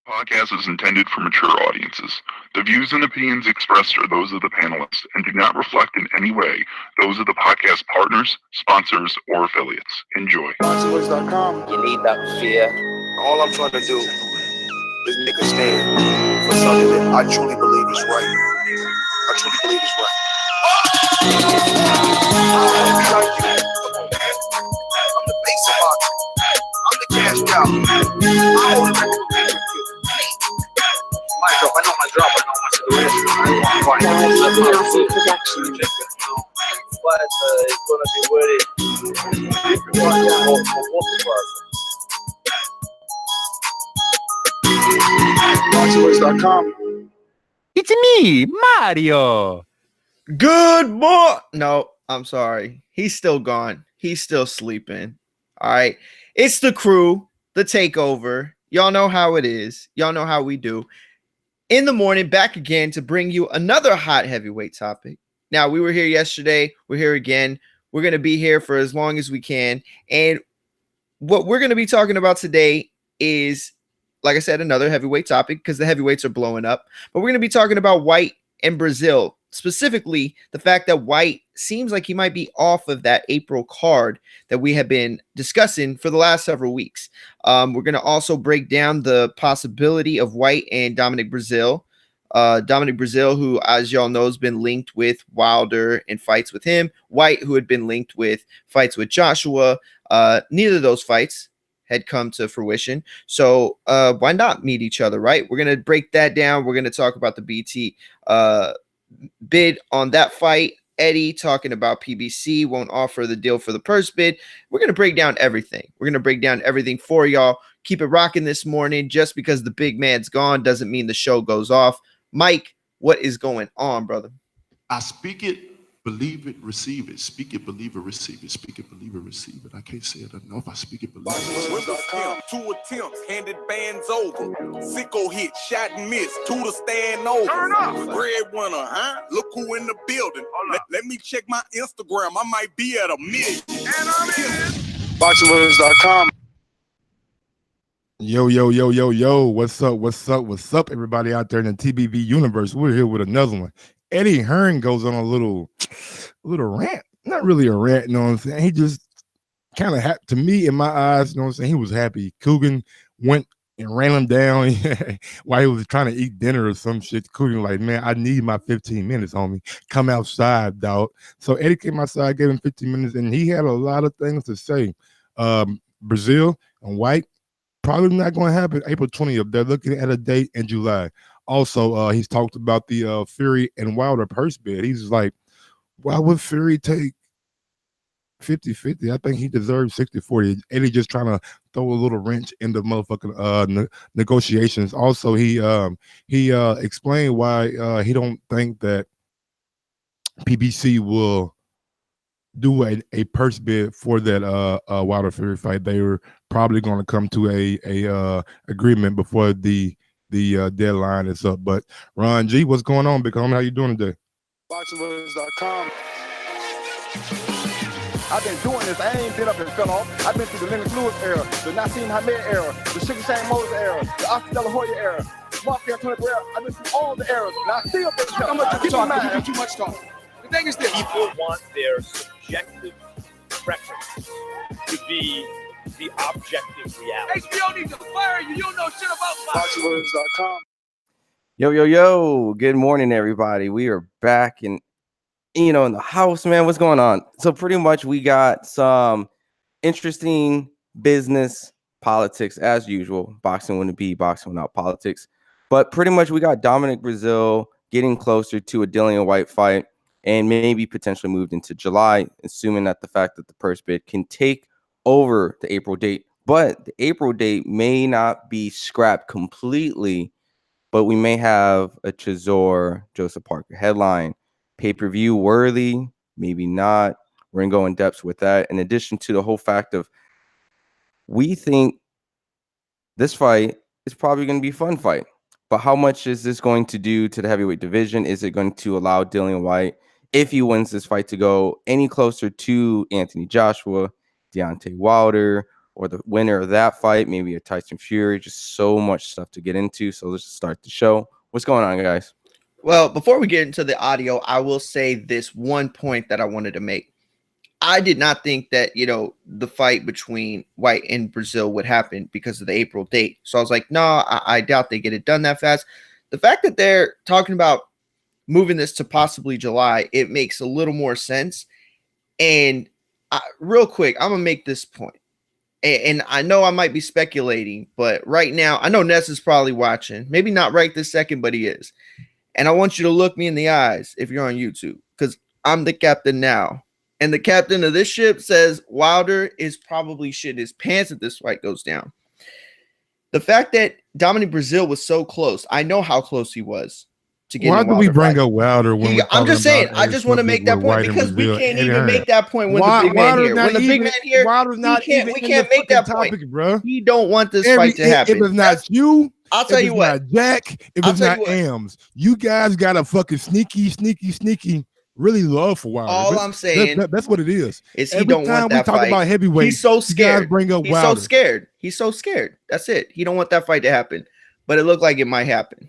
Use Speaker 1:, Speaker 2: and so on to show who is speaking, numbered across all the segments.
Speaker 1: Podcast is intended for mature audiences. The views and opinions expressed are those of the panelists and do not reflect in any way those of the podcast partners, sponsors, or affiliates. Enjoy.
Speaker 2: ThaBoxingvoice.com.
Speaker 3: You need not fear.
Speaker 2: All I'm trying to do is make a stand for something that I truly believe is right. I truly believe is right. I'm the face of boxing. I'm the cash cow. I hold the record. I know my drop. I know my situation. I don't want to fight.
Speaker 3: But it's going to be worth it. If you want to
Speaker 2: ThaBoxingvoice.com.
Speaker 4: It's me, Mario.
Speaker 5: Good morning. No, I'm sorry. He's still gone. He's still sleeping. All right. It's the crew, the takeover. Y'all know how it is. Y'all know how we do. In the morning, back again to bring you another hot heavyweight topic. Now, we were here yesterday. We're here again. We're going to be here for as long as we can. And what we're going to be talking about today is, like I said, another heavyweight topic because the heavyweights are blowing up. But we're going to be talking about Whyte and Breazeale, specifically the fact that Whyte seems like he might be off of that April card that we have been discussing for the last several weeks. We're going to also break down the possibility of Whyte and Dominic Breazeale. Dominic Breazeale, who, as y'all know, has been linked with Wilder and fights with him. Whyte, who had been linked with fights with Joshua. Neither of those fights had come to fruition. So why not meet each other, right? We're going to break that down. We're going to talk about the BT bid on that fight. Eddie talking about PBC won't offer the deal for the purse bid. We're going to break down everything. We're going to break down everything for y'all. Keep it rocking this morning. Just because the big man's gone doesn't mean the show goes off. Mike, what is going on, brother?
Speaker 6: I speak it, believe it, receive it. Speak it, believe it, receive it. Speak it, believe it, receive it. I can't say it enough. I speak it, believe it.
Speaker 7: Two attempts, handed bands over. Sicko hit, shot and missed. Two to stand over. Breadwinner, huh? Look who in the building. Let me check my Instagram. I might be at 1 million. And I'm in.
Speaker 2: ThaBoxingvoice.com.
Speaker 8: Yo, what's up, everybody out there in the TBV universe? We're here with another one. Eddie Hearn goes on a little rant. Not really a rant, you know what I'm saying? He just kind of happy, to me, in my eyes, you know what I'm saying? He was happy. Coogan went and ran him down while he was trying to eat dinner or some shit. Coogan like, man, I need my 15 minutes, homie. Come outside, dog. So Eddie came outside, gave him 15 minutes, and he had a lot of things to say. Breazeale and Whyte, probably not going to happen April 20th. They're looking at a date in July. Also, he's talked about the Fury and Wilder purse bid. He's like, why would Fury take 50-50? I think he deserves 60-40. Eddie just trying to throw a little wrench in the motherfucking negotiations. Also, he explained why he don't think that PBC will do a purse bid for that Wilder Fury fight. They were probably going to come to a agreement before the deadline is up. But Ron G, what's going on, big homie? How you doing today?
Speaker 2: ThaBoxingvoice.com.
Speaker 9: I've been doing this. I ain't been up and fell off. I've been through the Lennox Lewis era, the Nassim Hamed era, the Sugar Shane Moses era, the Oscar De La Hoya era, Mark Anthony era. I've been through all the eras. Now I still been telling you do too much talking. The thing is this.
Speaker 10: People want their subjective preference to be the objective reality.
Speaker 9: HBO needs to fire you. You don't know shit about boxing.
Speaker 2: ThaBoxingvoice.com.
Speaker 3: Yo. Good morning, everybody. We are back in the house, man. What's going on? So pretty much we got some interesting business politics as usual. Boxing wouldn't be boxing without politics. But pretty much we got Dominic Breazeale getting closer to a Dillian Whyte fight and maybe potentially moved into July, assuming that the fact that the purse bid can take over the April date. But the April date may not be scrapped completely, but we may have a Chisora Parker headline. Pay-per-view worthy, maybe not. We're going to go in depth with that. In addition to the whole fact of we think this fight is probably going to be a fun fight. But how much is this going to do to the heavyweight division? Is it going to allow Dillian Whyte, if he wins this fight, to go any closer to Anthony Joshua, Deontay Wilder, or the winner of that fight, maybe a Tyson Fury. Just so much stuff to get into. So let's just start the show. What's going on, guys?
Speaker 5: Well, before we get into the audio, I will say this one point that I wanted to make. I did not think that, the fight between Whyte and Breazeale would happen because of the April date. So I was like, no, I doubt they get it done that fast. The fact that they're talking about moving this to possibly July, it makes a little more sense. And real quick, I'm going to make this point. And I know I might be speculating, but right now, I know Ness is probably watching. Maybe not right this second, but he is. And I want you to look me in the eyes if you're on YouTube, because I'm the captain now. And the captain of this ship says Wilder is probably shit his pants if this fight goes down. The fact that Dominic Breazeale was so close, I know how close he was to get.
Speaker 8: Why do we bring up Wilder when
Speaker 5: I'm just saying? I just want to make that point because we can't even make that point when the big man here. When the big man here, we can't make that point,
Speaker 8: bro.
Speaker 5: We don't want this fight to happen.
Speaker 8: If it's not you,
Speaker 5: I'll tell you what,
Speaker 8: not Jack. If it's not Ams, you guys got a fucking sneaky. Really love for Wilder.
Speaker 5: All I'm saying,
Speaker 8: that's what it is.
Speaker 5: Is he don't want that fight.
Speaker 8: About heavyweight,
Speaker 5: he's so scared.
Speaker 8: Bring up
Speaker 5: he's
Speaker 8: Wilder.
Speaker 5: So scared. He's so scared. That's it. He don't want that fight to happen. But it looked like it might happen.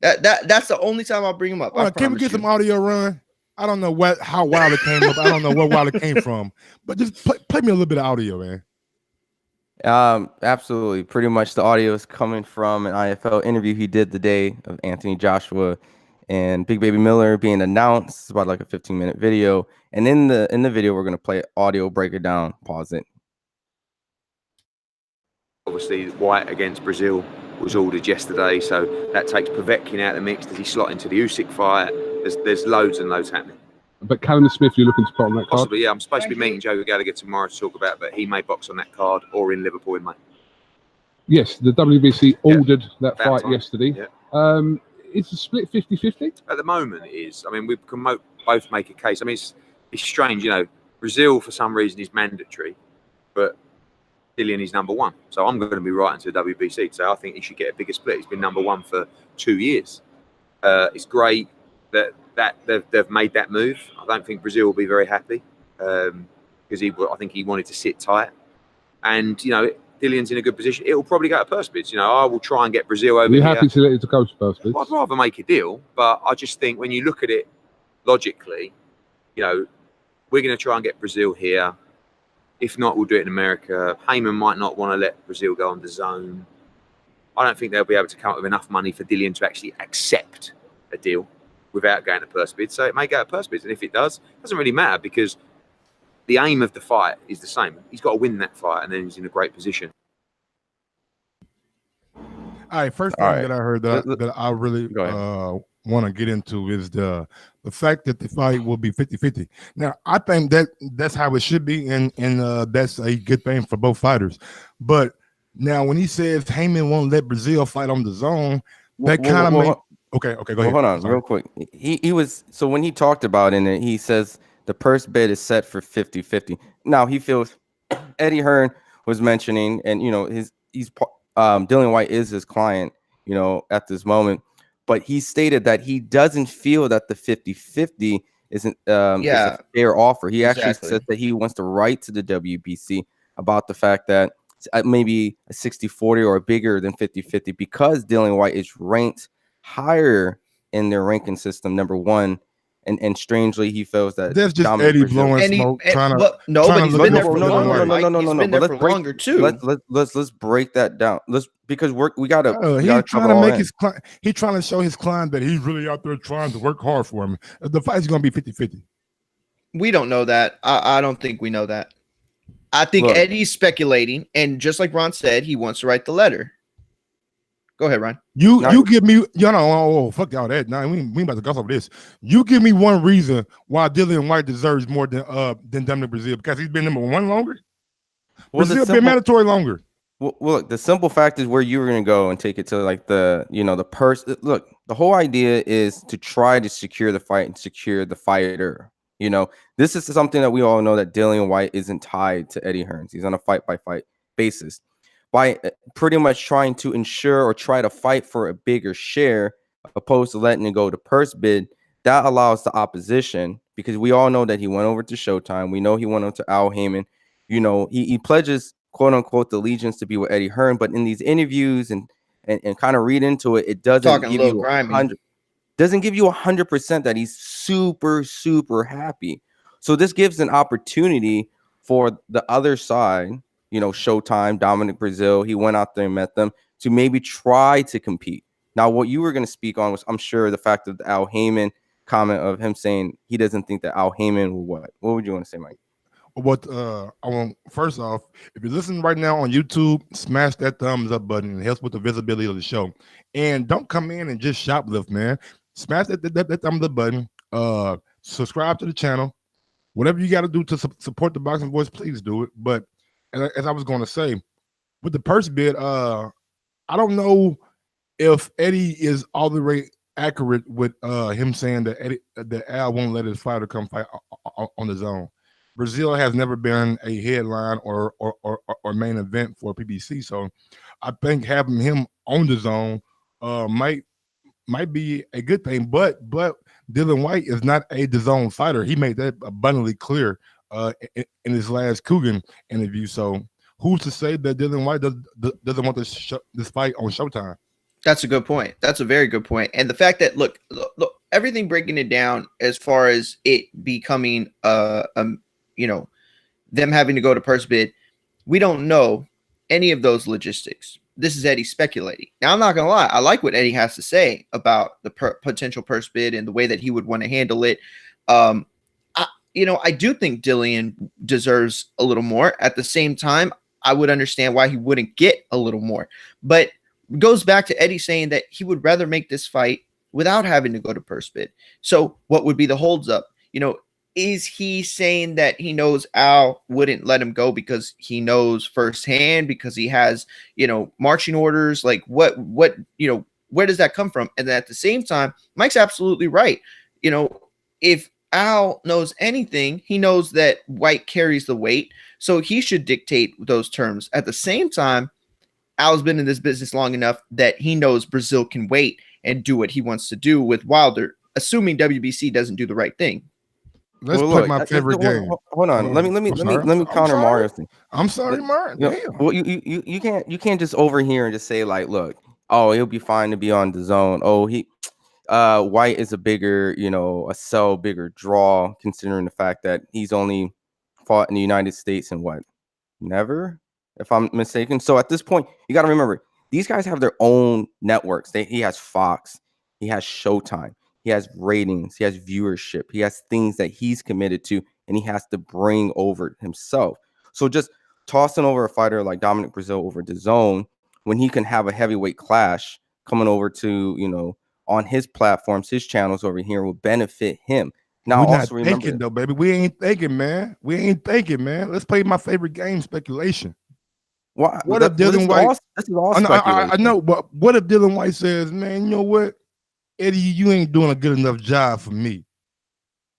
Speaker 5: That's the only time I'll bring him up.
Speaker 8: Can we get some audio run? I don't know how Wilder came up. I don't know where Wilder came from. But just play me a little bit of audio, man.
Speaker 3: Absolutely. Pretty much the audio is coming from an IFL interview he did the day of Anthony Joshua and Big Baby Miller being announced. It's about like a 15-minute video. And in the video, we're going to play audio, break it down, pause it.
Speaker 11: Obviously, Whyte against Breazeale was ordered yesterday, so that takes Povetkin out of the mix. Does he slot into the Usyk fight? There's loads and loads happening.
Speaker 12: But Callum Smith, you're looking to put on that card?
Speaker 11: Possibly, yeah. I'm supposed to be meeting Joe Gallagher tomorrow to talk about, but he may box on that card or in Liverpool in May.
Speaker 12: Yes, the WBC ordered that fight yesterday.
Speaker 11: Yeah.
Speaker 12: It's a split 50-50?
Speaker 11: At the moment, it is. I mean, we can both make a case. I mean, it's strange, Breazeale, for some reason, is mandatory, but Dillian is number one. So I'm going to be writing to the WBC to say I think he should get a bigger split. He's been number one for 2 years. It's great that they've made that move. I don't think Breazeale will be very happy because I think he wanted to sit tight. And, Dillian's in a good position. It will probably go to purse bids. I will try and get Breazeale over.
Speaker 12: You're happy to let it go to purse bids?
Speaker 11: I'd rather make a deal, but I just think when you look at it logically, we're going to try and get Breazeale here. If not, we'll do it in America. Heyman might not want to let Breazeale go on the zone. I don't think they'll be able to come up with enough money for Dillian to actually accept a deal without going to purse bids. So it may go to purse bids. And if it does, it doesn't really matter because the aim of the fight is the same. He's got to win that fight and then he's in a great position.
Speaker 8: All right, first thing that I heard that I really want to get into is the fact that the fight will be 50-50. Now, I think that's how it should be, and that's a good thing for both fighters. But now when he says Heyman won't let Breazeale fight on the zone, that kind of Okay, go ahead.
Speaker 3: Hold on, real quick. He was, so when he talked about it, he says the purse bid is set for 50-50. Now he feels Eddie Hearn was mentioning, and Dillian Whyte is his client, at this moment, but he stated that he doesn't feel that the 50-50 isn't is a fair offer. He actually said that he wants to write to the WBC about the fact that maybe a 60-40 or bigger than 50-50 because Dillian Whyte is ranked higher in their ranking system, number one. And strangely, he feels that
Speaker 8: that's just Eddie blowing smoke.
Speaker 5: But he's been there for longer. He's been there for longer too.
Speaker 3: Let's break that down. Because we gotta.
Speaker 8: He's trying to make his client. He's trying to show his client that he's really out there trying to work hard for him. The fight's going to be 50-50.
Speaker 5: We don't know that. I don't think we know that. I think Eddie's speculating, and just like Ron said, he wants to write the letter. Go ahead, Ron.
Speaker 8: You give me, fuck all that. Nah, we ain't about to go over this. You give me one reason why Dillian Whyte deserves more than Dominic Breazeale, because he's been number one longer. Breazeale been mandatory longer.
Speaker 3: Well, look, the simple fact is where you were going to go and take it to like the purse. Look, the whole idea is to try to secure the fight and secure the fighter. This is something that we all know that Dillian Whyte isn't tied to Eddie Hearn. He's on a fight-by-fight basis. By pretty much trying to ensure or try to fight for a bigger share, opposed to letting it go to purse bid, that allows the opposition, because we all know that he went over to Showtime. We know he went over to Al Heyman. he pledges quote unquote the allegiance to be with Eddie Hearn, but in these interviews and kind of read into it, it doesn't give you 100% that he's super, super happy. So this gives an opportunity for the other side, Showtime, Dominic, Breazeale. He went out there and met them to maybe try to compete. Now, what you were going to speak on was, I'm sure, the fact of the Al Heyman comment of him saying he doesn't think that Al Heyman will what? What would you want to say, Mike?
Speaker 8: What I want, first off, if you're listening right now on YouTube, smash that thumbs up button. It helps with the visibility of the show. And don't come in and just shoplift, man. Smash that thumbs up button. Subscribe to the channel. Whatever you got to do to support the Boxing Voice, please do it. But as I was going to say, with the purse bid, I don't know if Eddie is all the way accurate with him saying that Al won't let his fighter come fight on the zone. Breazeale has never been a headline or main event for PBC, so I think having him on the zone might be a good thing. But Dillian Whyte is not a DAZN fighter. He made that abundantly clear in his last Coogan interview. So who's to say that Dillian Whyte doesn't want this fight on Showtime?
Speaker 5: That's a good point. That's a very good point. And the fact that look, everything breaking it down as far as it becoming them having to go to purse bid, we don't know any of those logistics. This is Eddie speculating. Now, I'm not gonna lie, I like what Eddie has to say about the potential purse bid and the way that he would want to handle it. I do think Dillian deserves a little more. At the same time, I would understand why he wouldn't get a little more. But it goes back to Eddie saying that he would rather make this fight without having to go to purse bid. So what would be the holds up? Is he saying that he knows Al wouldn't let him go because he knows firsthand, because he has, marching orders? Like what, where does that come from? And then at the same time, Mike's absolutely right. If Al knows anything, he knows that Whyte carries the weight, so he should dictate those terms. At the same time, Al's been in this business long enough that he knows Breazeale can wait and do what he wants to do with Wilder, assuming WBC doesn't do the right thing.
Speaker 8: Let's play my favorite game.
Speaker 3: Hold on. Let me counter Mario's thing.
Speaker 8: I'm sorry, Mario.
Speaker 3: Well, you can't just overhear and just say like, look, oh, he'll be fine to be on the zone. Oh, Whyte is a bigger, bigger draw, considering the fact that he's only fought in the United States and never, if I'm mistaken. So at this point, you got to remember, these guys have their own networks. He has Fox, he has Showtime. He has ratings, he has viewership, he has things that he's committed to, and he has to bring over himself. So just tossing over a fighter like Dominic Breazeale over DAZN when he can have a heavyweight clash coming over to, on his platforms, his channels over here will benefit him. Now,
Speaker 8: we're
Speaker 3: also
Speaker 8: not thinking though, baby. We ain't thinking, man. Let's play my favorite game, speculation. What if Dillian Whyte? This is all speculation. I know, but what if Dillian Whyte says, man, you know what? Eddie, you ain't doing a good enough job for me.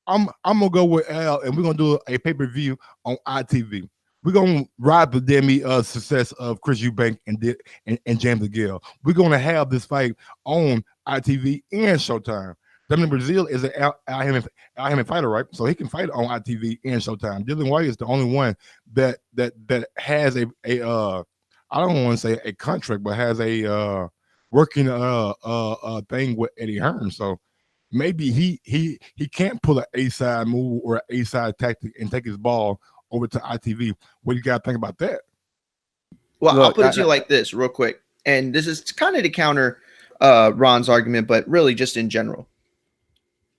Speaker 8: I'm gonna go with Al, and we're gonna do a pay-per-view on ITV. We're gonna ride the Demi success of Chris Eubank and James DeGale. We're gonna have this fight on ITV and Showtime. Dominic Breazeale is an Al Heyman fighter, right? So he can fight on ITV and Showtime. Dillian Whyte is the only one that has a I don't want to say a contract, but has a working thing with Eddie Hearn. So maybe he can't pull an A-side move or an A-side tactic and take his ball over to ITV. What do you got to think about that?
Speaker 5: Well, look, I'll put it to you like this real quick. And this is kind of to counter Ron's argument, but really just in general.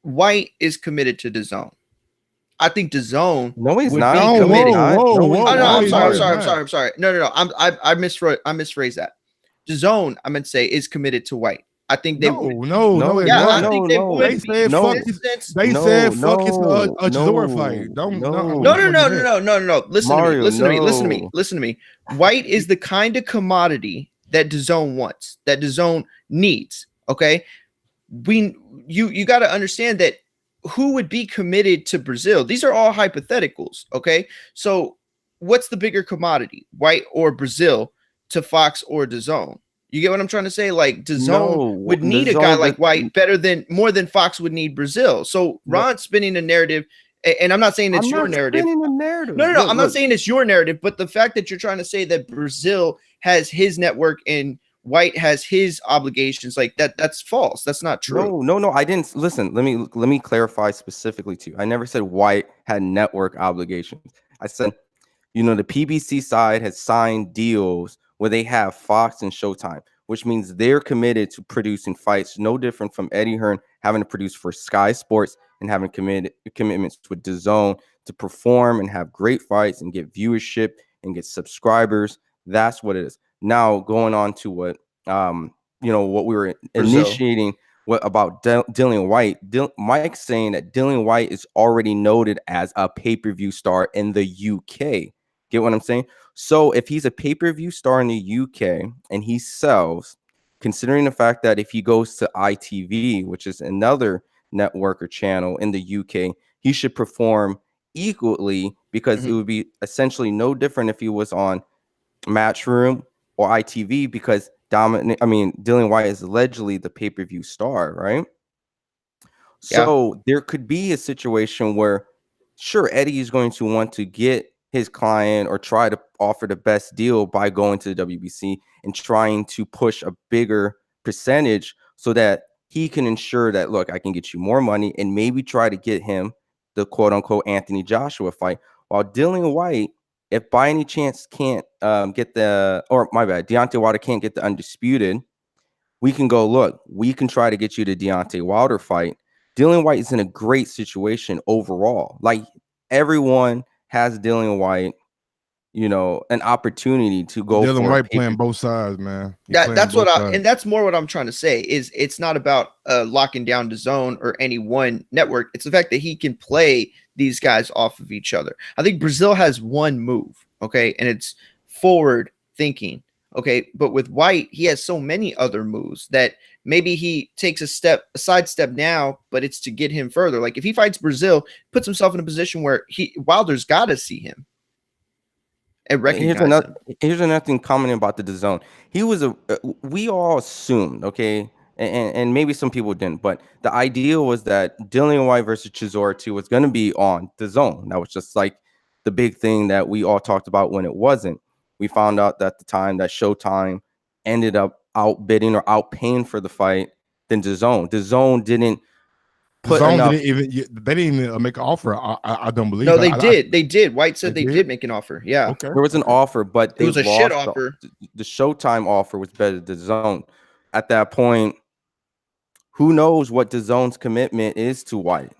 Speaker 5: Whyte is committed to DAZN. I think DAZN.
Speaker 3: No, he's not.
Speaker 5: Committed. I'm sorry. No. I misphrased that. DAZN, I'm gonna say, is committed to Whyte. I think they
Speaker 8: no.
Speaker 5: They said fuck his
Speaker 8: Chisora fight.
Speaker 5: No. Listen to me. Whyte is the kind of commodity that DAZN wants, that DAZN needs. Okay, you got to understand that who would be committed to Breazeale? These are all hypotheticals. Okay, so what's the bigger commodity, Whyte or Breazeale, to Fox or DAZN? You get what I'm trying to say? Like DAZN would need a guy like Whyte more than Fox would need Breazeale. So Ron's spinning a narrative And I'm not saying it's
Speaker 3: I'm
Speaker 5: your
Speaker 3: not
Speaker 5: narrative.
Speaker 3: spinning the narrative.
Speaker 5: No.
Speaker 3: Look,
Speaker 5: I'm not saying it's your narrative, but the fact that you're trying to say that Breazeale has his network and Whyte has his obligations, like that's false. That's not true.
Speaker 3: No. I didn't listen. Let me clarify specifically to you. I never said Whyte had network obligations. I said, the PBC side has signed deals where they have Fox and Showtime, which means they're committed to producing fights, no different from Eddie Hearn having to produce for Sky Sports and having commitments with DAZN to perform and have great fights and get viewership and get subscribers. That's what it is. Now going on to what what we were initiating. What about Dillian Whyte? Mike's saying that Dillian Whyte is already noted as a pay-per-view star in the UK. Get what I'm saying? So if he's a pay-per-view star in the UK and he sells, considering the fact that if he goes to ITV, which is another network or channel in the UK, he should perform equally, because it would be essentially no different if he was on Matchroom or ITV, because Dillian Whyte is allegedly the pay-per-view star, right?
Speaker 5: Yeah.
Speaker 3: So there could be a situation where, sure, Eddie is going to want to get his client or try to offer the best deal by going to the WBC and trying to push a bigger percentage so that he can ensure that, look, I can get you more money, and maybe try to get him the quote-unquote Anthony Joshua fight. While Dillian Whyte, if by any chance can't get Deontay Wilder can't get the undisputed, we can go, look, we can try to get you the Deontay Wilder fight. Dillian Whyte is in a great situation overall. Like, everyone has Dillian Whyte, an opportunity to go
Speaker 8: Dillian
Speaker 3: for
Speaker 8: Whyte playing both sides, man.
Speaker 5: That's more what I'm trying to say. Is it's not about locking down DAZN or any one network. It's the fact that he can play these guys off of each other. I think Breazeale has one move, okay, and it's forward thinking, okay. But with Whyte, he has so many other moves that maybe he takes a sidestep now, but it's to get him further. Like if he fights Breazeale, puts himself in a position where Wilder's got to see him and recognize him.
Speaker 3: Here's another thing commenting about the DAZN. He was we all assumed, okay, and maybe some people didn't, but the idea was that Dillian Whyte versus Chisora 2 was going to be on DAZN. That was just like the big thing that we all talked about when it wasn't. We found out at the time that Showtime ended up outbidding or outpaying for the fight than DAZN. DAZN didn't put enough.
Speaker 8: They didn't even make an offer. I don't believe.
Speaker 5: No, they did. Whyte said they did make an offer. Yeah,
Speaker 8: okay.
Speaker 3: There was an offer, but
Speaker 5: it was a shit offer.
Speaker 3: The Showtime offer was better than DAZN. At that point, who knows what DAZN's commitment is to Whyte?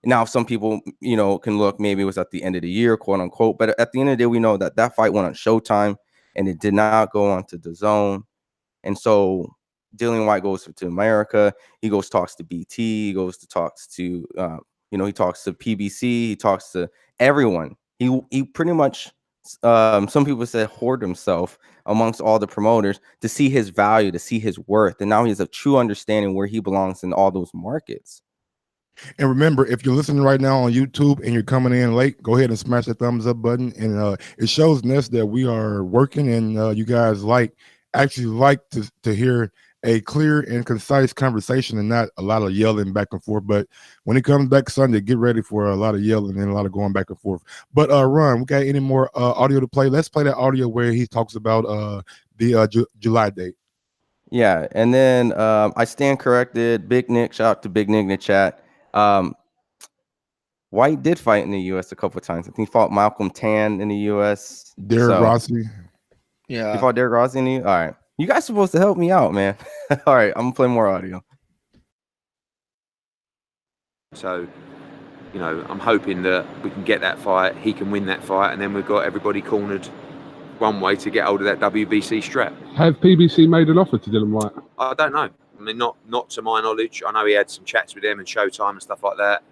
Speaker 3: Now some people can look, maybe it was at the end of the year, quote unquote, but at the end of the day, we know that fight went on Showtime and it did not go on to DAZN. And so Dillian Whyte goes to America. He talks to BT. He talks to he talks to PBC. He talks to everyone. He pretty much some people said hoard himself amongst all the promoters to see his value, to see his worth, and now he has a true understanding where he belongs in all those markets.
Speaker 8: And remember, if you're listening right now on YouTube and you're coming in late, go ahead and smash the thumbs up button, and it shows us that we are working, and you guys actually like to hear a clear and concise conversation and not a lot of yelling back and forth. But when it comes back Sunday, get ready for a lot of yelling and a lot of going back and forth. But Ron, we got any more audio to play? Let's play that audio where he talks about the July date.
Speaker 3: Yeah, and then I stand corrected. Big Nick, shout out to Big Nick in the chat. Whyte did fight in the U.S. a couple of times. I think he fought Malcolm Tan in the U.S.
Speaker 8: Derek Rossi.
Speaker 5: Yeah.
Speaker 3: He fought Derek Rossi in the U.S. All right. You guys supposed to help me out, man. All right, I'm going to play more audio.
Speaker 11: So, I'm hoping that we can get that fight, he can win that fight, and then we've got everybody cornered one way to get hold of that WBC strap.
Speaker 12: Have PBC made an offer to Dillian Whyte?
Speaker 11: I don't know. I mean, not to my knowledge. I know he had some chats with them and Showtime and stuff like that.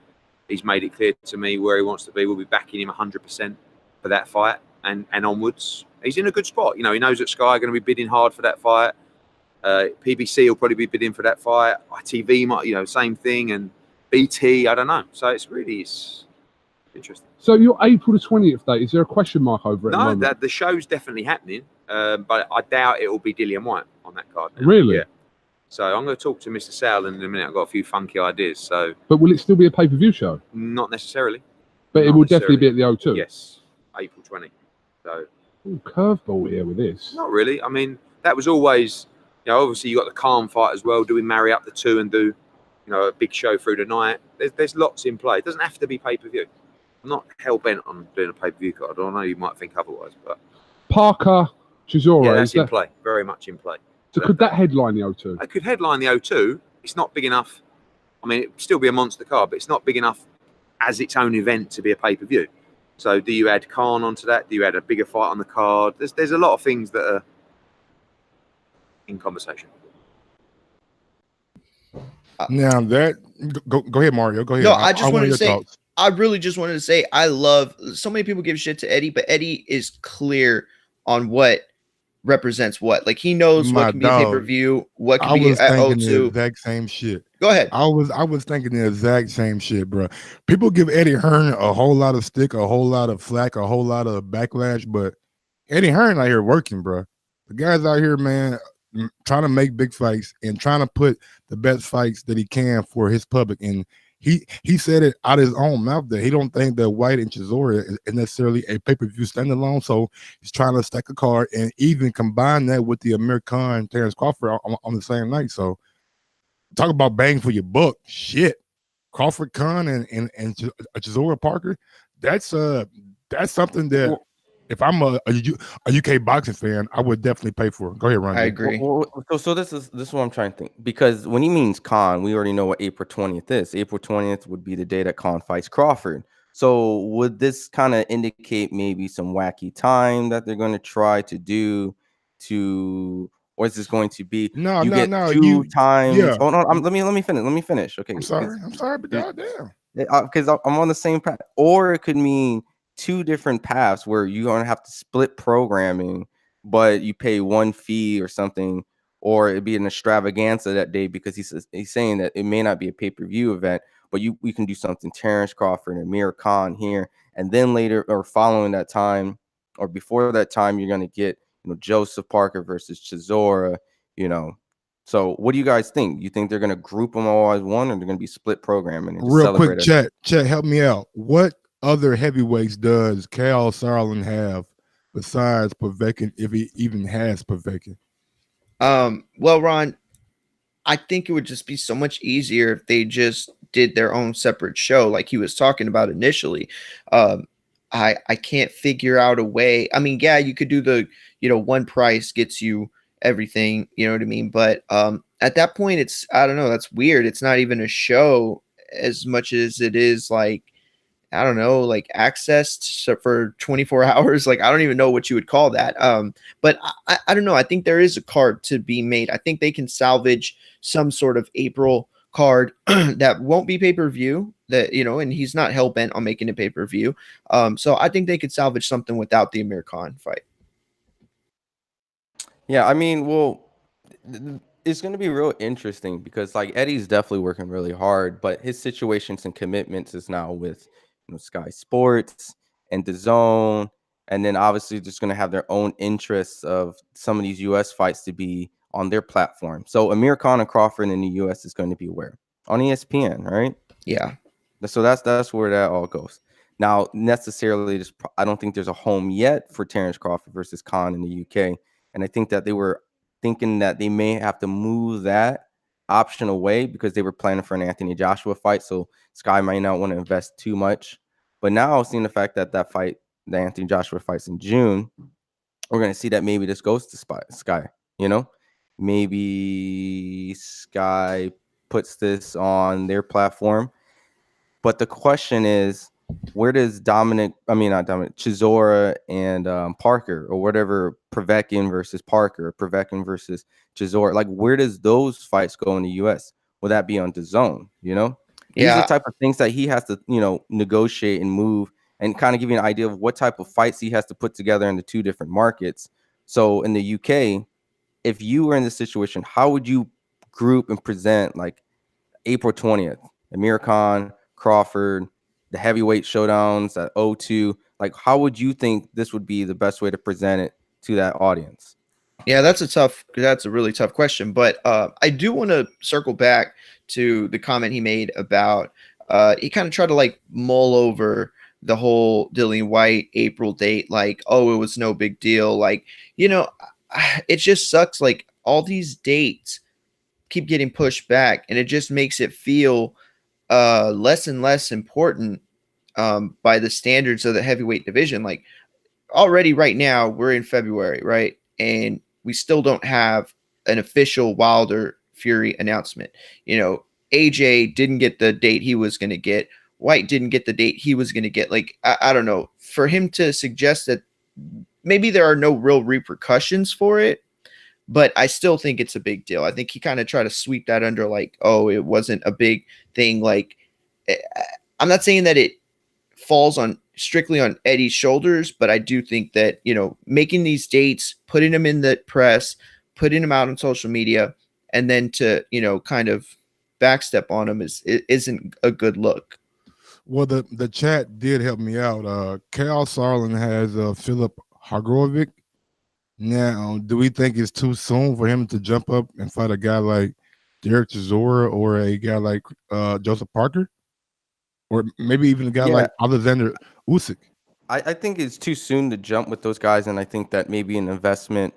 Speaker 11: He's made it clear to me where he wants to be. We'll be backing him 100% for that fight and onwards. He's in a good spot. He knows that Sky are going to be bidding hard for that fight. PBC will probably be bidding for that fight. ITV might, same thing. And BT, I don't know. So it's interesting.
Speaker 12: So your April the 20th date, is there a question mark over it?
Speaker 11: No, the show's definitely happening. But I doubt it will be Dillian Whyte on that card now.
Speaker 12: Really?
Speaker 11: Yeah. So I'm going to talk to Mr. Sowland in a minute. I've got a few funky ideas. So,
Speaker 12: but will it still be a pay-per-view show?
Speaker 11: Not necessarily.
Speaker 12: But it
Speaker 11: Not
Speaker 12: will definitely be
Speaker 11: necessarily.
Speaker 12: at the O2.
Speaker 11: Yes, April 20. So
Speaker 12: Ooh, curveball here with this.
Speaker 11: not really. I mean, that was always, obviously you got the Calm fight as well. Do we marry up the two and do, a big show through the night? There's lots in play. It doesn't have to be pay-per-view. I'm not hell-bent on doing a pay-per-view card. I don't know, you might think otherwise, but
Speaker 12: Parker, Chisora.
Speaker 11: yeah, that's in play. Very much in play.
Speaker 12: So could that headline the O2?
Speaker 11: I could headline the O2. It's not big enough. I mean, it'd still be a monster card, but it's not big enough as its own event to be a pay-per-view. So do you add Khan onto that? Do you add a bigger fight on the card? There's a lot of things that are in conversation.
Speaker 8: Now that go ahead, Mario. Go ahead.
Speaker 5: No, I just wanted to say,
Speaker 8: thoughts.
Speaker 5: I really just wanted to say, I love, so many people give shit to Eddie, but Eddie is clear on what represents what. Like, he knows what can be pay-per-view, what can be at
Speaker 8: thinking the
Speaker 5: O2.
Speaker 8: exact same shit.
Speaker 5: Go ahead.
Speaker 8: I was thinking the exact same shit, bro. People give Eddie Hearn a whole lot of stick, a whole lot of flack, a whole lot of backlash, but Eddie Hearn out here working, bro. The guy's out here, man, trying to make big fights and trying to put the best fights that he can for his public. And he said it out of his own mouth that he don't think that Whyte and Chisora is necessarily a pay-per-view standalone. So he's trying to stack a card and even combine that with the Amir Khan, Terrence Crawford on the same night. So talk about bang for your buck. Shit. Crawford Khan and Chisora Parker. That's something that if I'm a UK boxing fan, I would definitely pay for. Go ahead, Ron.
Speaker 5: I agree.
Speaker 3: So this is what I'm trying to think, because when he means Khan, we already know what April 20th is. April 20th would be the day that Khan fights Crawford. So would this kind of indicate maybe some wacky time that they're going to try to do to, or is this going to be two times?
Speaker 8: Yeah.
Speaker 3: Oh no, let me finish. Okay,
Speaker 8: I'm sorry, but goddamn.
Speaker 3: Because I'm on the same path. Or it could mean two different paths where you're going to have to split programming, but you pay one fee or something, or it'd be an extravaganza that day, because he's saying that it may not be a pay-per-view event, but we can do something Terrence Crawford and Amir Khan here, and then later or following that time or before that time, you're going to get Joseph Parker versus Chisora. So what do you guys think? You think they're going to group them all as one, or they're going to be split programming? And
Speaker 8: real quick, chat, help me out. What other heavyweights does Cal Sarlin have besides Povetkin, if he even has Povetkin?
Speaker 5: Well, Ron, I think it would just be so much easier if they just did their own separate show, like he was talking about initially. I can't figure out a way. I mean, yeah, you could do the one price gets you everything, you know what I mean? But at that point, it's, I don't know, that's weird. It's not even a show as much as it is like, I don't know, like access for 24 hours. Like, I don't even know what you would call that. But I don't know. I think there is a card to be made. I think they can salvage some sort of April card that won't be pay-per-view, that, and he's not hell-bent on making it pay-per-view. So I think they could salvage something without the Amir Khan fight.
Speaker 3: Yeah, I mean, well, it's going to be real interesting because like Eddie's definitely working really hard, but his situations and commitments is now with Sky Sports and DAZN, and then obviously just going to have their own interests of some of these US fights to be on their platform. So Amir Khan and Crawford in the US is going to be where? On ESPN, right?
Speaker 5: Yeah.
Speaker 3: So that's where that all goes. Now, necessarily, I don't think there's a home yet for Terrence Crawford versus Khan in the UK. And I think that they were thinking that they may have to move that option away because they were planning for an Anthony Joshua fight. So Sky might not want to invest too much. But now, seeing the fact that that fight, the Anthony Joshua fight's in June, we're going to see that maybe this goes to Sky, Maybe Sky puts this on their platform. But the question is, where does Chisora and Parker, or whatever, Povetkin versus Parker, Povetkin versus Chisora, like where does those fights go in the US? Will that be on DAZN? These are the type of things that he has to, negotiate and move, and kind of give you an idea of what type of fights he has to put together in the two different markets. So in the UK, if you were in this situation, how would you group and present like April 20th, Amir Khan, Crawford, the heavyweight showdowns at O2, like how would you think this would be the best way to present it to that audience?
Speaker 5: Yeah, that's a really tough question. But I do want to circle back to the comment he made about he kind of tried to like mull over the whole Dillian Whyte April date, like, oh, it was no big deal. Like, it just sucks. Like, all these dates keep getting pushed back, and it just makes it feel less and less important by the standards of the heavyweight division. Like, already right now we're in February, right? And we still don't have an official Wilder Fury announcement. AJ didn't get the date he was going to get. Whyte didn't get the date he was going to get. Like, I don't know. For him to suggest that maybe there are no real repercussions for it, but I still think it's a big deal. I think he kind of tried to sweep that under like, oh, it wasn't a big thing. Like, I'm not saying that it falls on strictly on Eddie's shoulders, but I do think that, making these dates, putting them in the press, putting them out on social media, and then to, kind of backstep on them isn't a good look.
Speaker 8: Well, the chat did help me out. Cal Sarlin has Philip Hargrovic. Now, do we think it's too soon for him to jump up and fight a guy like Derek Chisora or a guy like Joseph Parker? Or maybe even a guy like Alexander Usyk?
Speaker 3: I think it's too soon to jump with those guys, and I think that maybe an investment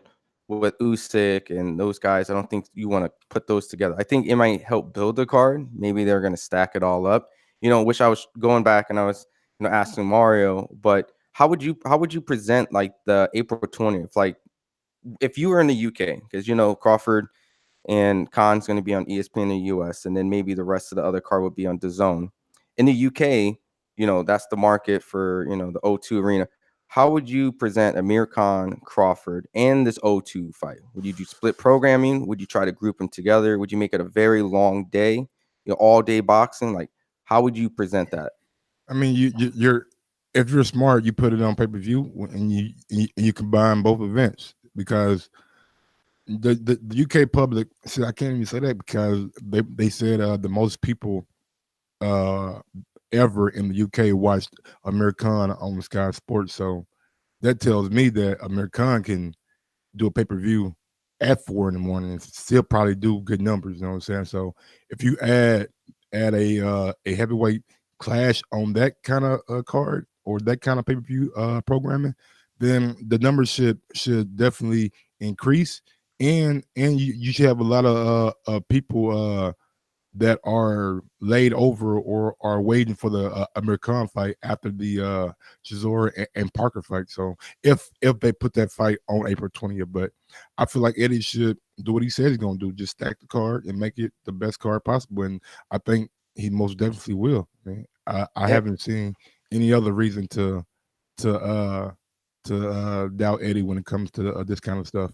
Speaker 3: with Usyk and those guys, I don't think you want to put those together. I think it might help build the card. Maybe they're going to stack it all up. Which I was going back and I was asking Mario, but how would you present like the April 20th? Like, if you were in the UK, because Crawford and Khan's going to be on ESPN in the US, and then maybe the rest of the other card would be on DAZN. In the UK, that's the market for the O2 Arena. How would you present Amir Khan, Crawford, and this O2 fight? Would you do split programming? Would you try to group them together? Would you make it a very long day, all day boxing? Like, how would you present that?
Speaker 8: I mean, you're if you're smart, you put it on pay-per-view and you combine both events, because the UK public, see, I can't even say that because they said the most people ever in the UK watched Amir Khan on Sky Sports. So that tells me that Amir Khan can do a pay-per-view at 4 in the morning and still probably do good numbers. You know what I'm saying? So if you add a heavyweight clash on that kind of card or that kind of pay-per-view programming, then the numbers should definitely increase, and you should have a lot of people that are laid over or are waiting for the Amir Khan fight after the Chisora and Parker fight. So if they put that fight on April 20th, but I feel like Eddie should do what he said he's gonna do, just stack the card and make it the best card possible, and I think he most definitely will. Man. I haven't seen any other reason to doubt Eddie when it comes to this kind of stuff.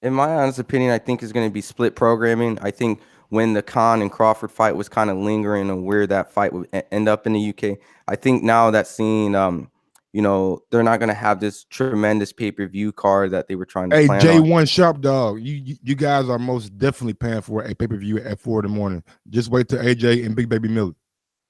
Speaker 3: In my honest opinion, I think it's going to be split programming. I think when the Khan and Crawford fight was kind of lingering on where that fight would end up in the UK, I think now that seeing, they're not going to have this tremendous pay-per-view card that they were trying to plan on.
Speaker 8: J1 Sharp Dog, you guys are most definitely paying for a pay-per-view at 4 in the morning. Just wait till AJ and Big Baby Miller.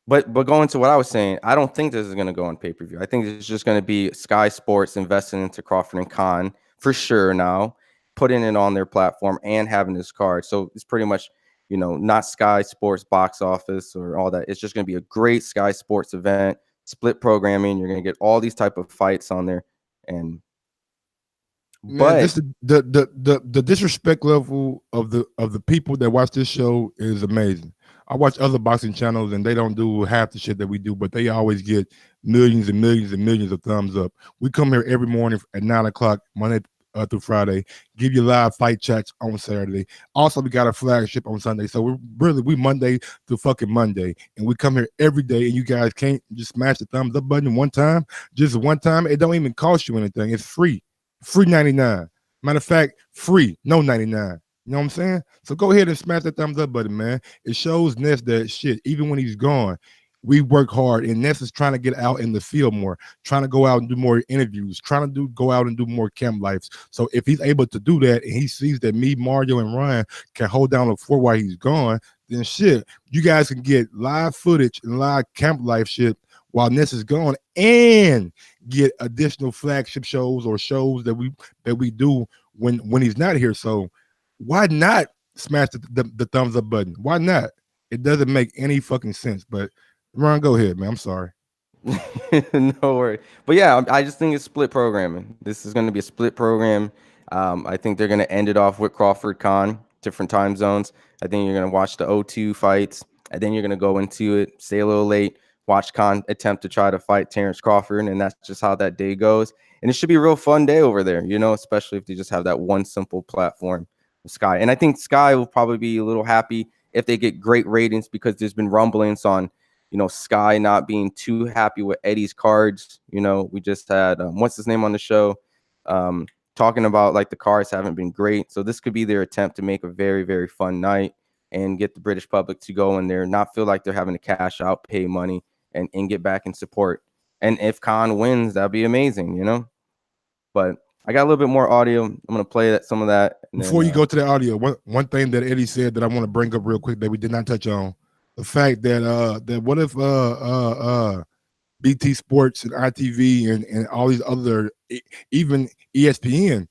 Speaker 3: But going to what I was saying, I don't think this is going to go on pay-per-view. I think it's just going to be Sky Sports investing into Crawford and Khan for sure now, putting it on their platform and having this card. So it's pretty much, not Sky Sports box office or all that. It's just going to be a great Sky Sports event, split programming. You're going to get all these type of fights on there. And
Speaker 8: but the disrespect level of the people that watch this show is amazing. I watch other boxing channels and they don't do half the shit that we do, but they always get millions and millions and millions of thumbs up. We come here every morning at 9 o'clock, Monday through Friday, give you live fight chats on Saturday. Also, we got a flagship on Sunday. So we Monday to fucking Monday. And we come here every day, and you guys can't just smash the thumbs up button one time. Just one time. It don't even cost you anything. It's free. Free 99. Matter of fact, free. No 99. You know what I'm saying? So go ahead and smash that thumbs up button, man. It shows Ness that shit, even when he's gone, we work hard, and Ness is trying to get out in the field more, trying to go out and do more interviews, trying to go out and do more camp lives. So if he's able to do that and he sees that me, Mario, and Ryan can hold down the fort while he's gone, then shit, you guys can get live footage and live camp life shit while Ness is gone, and get additional flagship shows or shows that we do when he's not here. So why not smash the thumbs up button? Why not? It doesn't make any fucking sense. But Ron, go ahead, man. I'm sorry.
Speaker 3: No worry. But yeah, I just think it's split programming. This is going to be a split program. I think they're going to end it off with Crawford Khan, different time zones. I think you're going to watch the O2 fights, and then you're going to go into it, stay a little late, watch Khan attempt to try to fight Terrence Crawford, and that's just how that day goes. And it should be a real fun day over there, especially if they just have that one simple platform, Sky. And I think Sky will probably be a little happy if they get great ratings, because there's been rumblings on Sky not being too happy with Eddie's cards. We just had what's his name on the show, talking about like the cards haven't been great. So this could be their attempt to make a very, very fun night and get the British public to go in there, not feel like they're having to cash out, pay money, and get back and support. And if Khan wins, that'd be amazing, But I got a little bit more audio. I'm gonna play some of that.
Speaker 8: Before you go to the audio, one thing that Eddie said that I want to bring up real quick that we did not touch on. The fact that what if BT Sports and ITV and all these other, even ESPN,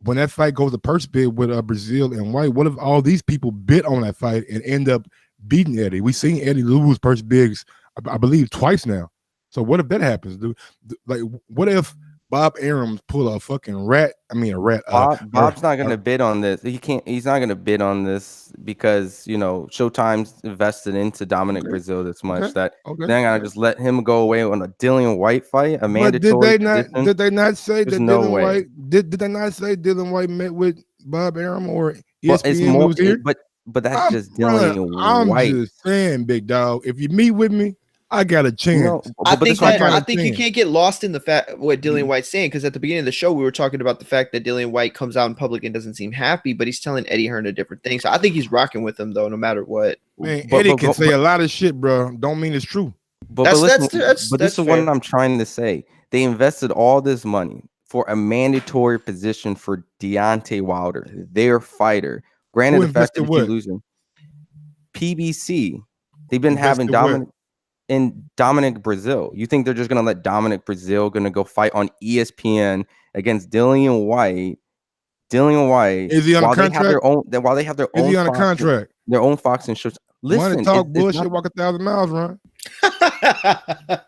Speaker 8: when that fight goes to purse bid with Breazeale and Whyte, what if all these people bid on that fight and end up beating Eddie? We've seen Eddie lose purse bids, I believe, twice now. So what if that happens, dude? Like, what if Bob Arum's pull a fucking rat? I mean, a rat.
Speaker 3: Bob's not going to bid on this. He's not going to bid on this because Showtime's invested into Dominic Breazeale this much that they're going to just let him go away on a Dillian Whyte fight. A mandatory.
Speaker 8: Did they not say that
Speaker 3: no
Speaker 8: Dillian
Speaker 3: way.
Speaker 8: Whyte? Did they not say Dillian Whyte met with Bob Arum or ESPN?
Speaker 3: Well, it's more, but that's just Dillian Whyte.
Speaker 8: I'm just saying, big dog. If you meet with me, I got a chance.
Speaker 5: I think you can't get lost in the fact what Dillian Whyte's saying, because at the beginning of the show we were talking about the fact that Dillian Whyte comes out in public and doesn't seem happy, but he's telling Eddie Hearn a different thing. So I think he's rocking with him though, no matter what.
Speaker 8: Man, Eddie can say a lot of shit, bro. Don't mean it's true.
Speaker 3: But this is what I'm trying to say. They invested all this money for a mandatory position for Deontay Wilder, their fighter. Granted, the fact that if you losing PBC, they've been having Dominic Breazeale. You think they're just gonna let Dominic Breazeale gonna go fight on ESPN against Dillian Whyte? Dillian Whyte,
Speaker 8: is he on a contract?
Speaker 3: While they have their own,
Speaker 8: is he on a contract?
Speaker 3: Their own Fox and shows. Listen,
Speaker 8: money talk, bullshit, walk 1,000 miles, run. I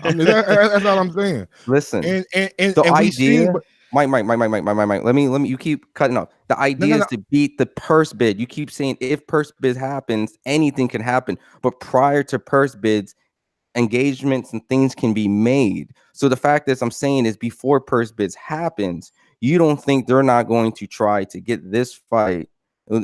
Speaker 8: mean, that's all I'm saying.
Speaker 3: Listen,
Speaker 8: and
Speaker 3: the idea. Mike, let me. You keep cutting off. The idea is to beat the purse bid. You keep saying if purse bid happens, anything can happen. But prior to purse bids, engagements and things can be made. So the fact is, I'm saying is before purse bids happens, you don't think they're not going to try to get this fight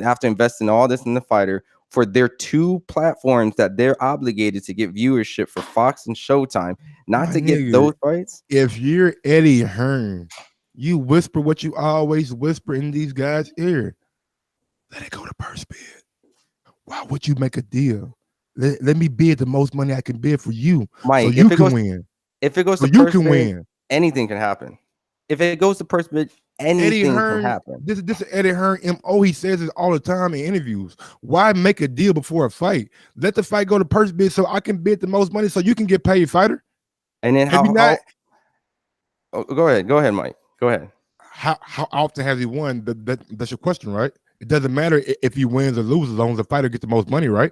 Speaker 3: after investing all this in the fighter for their two platforms that they're obligated to get viewership for Fox and Showtime, not to get those fights.
Speaker 8: If you're Eddie Hearn, you whisper what you always whisper in these guys' ear. Let it go to purse bid. Why would you make a deal? Let me bid the most money I can bid for you,
Speaker 3: Mike,
Speaker 8: so you can win.
Speaker 3: If it goes to
Speaker 8: you
Speaker 3: purse
Speaker 8: can
Speaker 3: bid,
Speaker 8: win.
Speaker 3: Anything can happen. If it goes to purse bid, anything can happen.
Speaker 8: This is Eddie Hearn MO. He says it all the time in interviews. Why make a deal before a fight? Let the fight go to purse bid so I can bid the most money so you can get paid, fighter.
Speaker 3: And then go ahead, Mike. Go ahead.
Speaker 8: How often has he won? That's your question, right? It doesn't matter if he wins or loses, as long as the fighter gets the most money, right?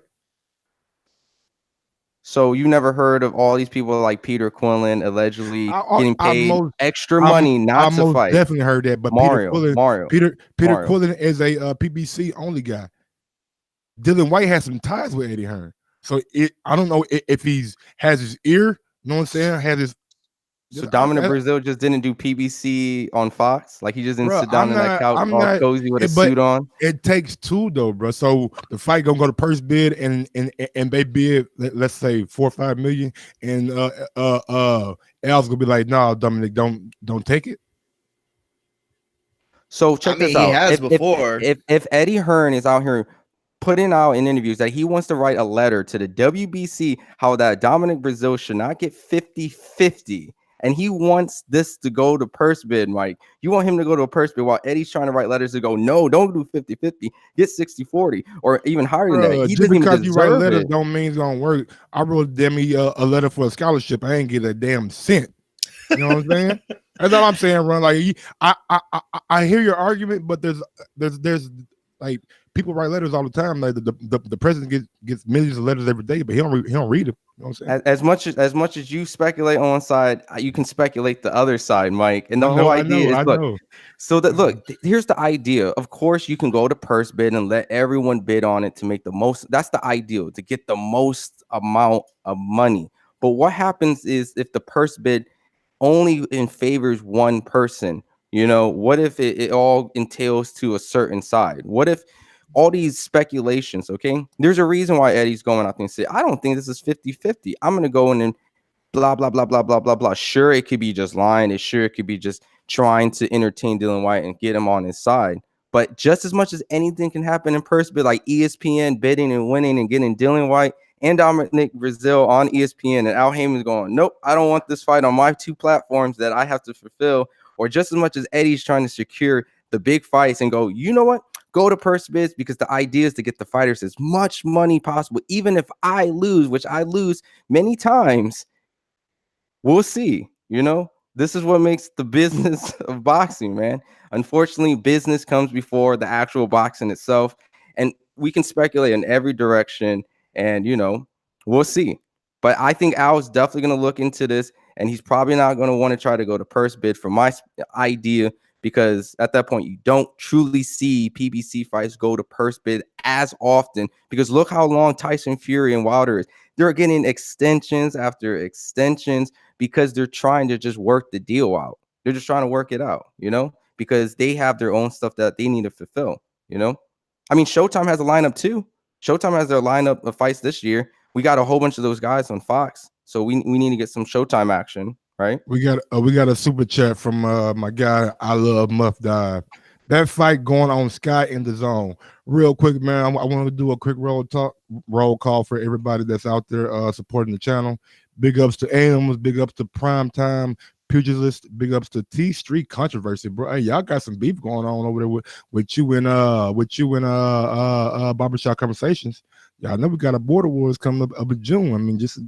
Speaker 3: So you never heard of all these people like Peter Quillen allegedly getting paid extra money not to fight?
Speaker 8: Definitely heard that. But Peter Quillen is a PBC only guy. Dillian Whyte has some ties with Eddie Hearn, so I don't know if he's has his ear. You know what I'm saying? Has his.
Speaker 3: So Dominic Breazeale just didn't do PBC on Fox, like he just didn't sit down in that couch all cozy with a suit on.
Speaker 8: It takes two though, bro. So the fight gonna go to purse bid and they bid, let's say 4 or 5 million, and Al's gonna be like, no, Dominic, don't take it.
Speaker 3: So check this out.
Speaker 5: He has before.
Speaker 3: If Eddie Hearn is out here putting out in interviews that he wants to write a letter to the WBC how that Dominic Breazeale should not get 50-50. And he wants this to go to purse bid, Mike. You want him to go to a purse bid while Eddie's trying to write letters to go, no, don't do 50-50, get 60-40, or even higher than that. He
Speaker 8: just because you write letters
Speaker 3: it.
Speaker 8: Don't mean it's gonna work. I wrote Demi a letter for a scholarship. I ain't get a damn cent. You know what I'm saying? That's all I'm saying, Ron. Like I hear your argument, but there's Like people write letters all the time. Like the president gets millions of letters every day, but he don't read them. You know what I'm saying?
Speaker 3: As much as you speculate on one side, you can speculate the other side, Mike. And the
Speaker 8: I
Speaker 3: whole
Speaker 8: know,
Speaker 3: idea is
Speaker 8: I
Speaker 3: look.
Speaker 8: know.
Speaker 3: So that look, here's the idea. Of course, you can go to purse bid and let everyone bid on it to make the most. That's the ideal, to get the most amount of money. But what happens is if the purse bid only in favors one person, you know, what if it all entails to a certain side? What if all these speculations, okay? There's a reason why Eddie's going out there and say, I don't think this is 50-50. I'm going to go in and blah, blah, blah, blah, blah, blah, blah. Sure, it could be just lying. It could be just trying to entertain Dillian Whyte and get him on his side. But just as much as anything can happen in purse bid, like ESPN bidding and winning and getting Dillian Whyte and Dominic Breazeale on ESPN, and Al Heyman's going, nope, I don't want this fight on my two platforms that I have to fulfill. Or just as much as Eddie's trying to secure the big fights and go, you know what? Go to purse bids, because the idea is to get the fighters as much money possible. Even if I lose, which I lose many times, we'll see. You know, this is what makes the business of boxing, man. Unfortunately, business comes before the actual boxing itself. And we can speculate in every direction. And, you know, we'll see. But I think Al's definitely going to look into this. And he's probably not going to want to try to go to purse bid for my idea, because at that point, you don't truly see PBC fights go to purse bid as often. Because look how long Tyson Fury and Wilder is. They're getting extensions after extensions because they're trying to just work the deal out. They're just trying to work it out, you know, because they have their own stuff that they need to fulfill, you know. I mean, Showtime has a lineup too. Showtime has their lineup of fights this year. We got a whole bunch of those guys on Fox. So we need to get some Showtime action, right?
Speaker 8: We got a super chat from my guy. I love Muff Dive. That fight going on Sky in the Zone. Real quick, man. I want to do a quick roll call for everybody that's out there supporting the channel. Big ups to Animals. Big ups to Primetime Pugilist. Big ups to T Street Controversy, bro. Hey, y'all got some beef going on over there with you and Barbershop Conversations. Y'all know we got a Border Wars coming up in June. I mean, just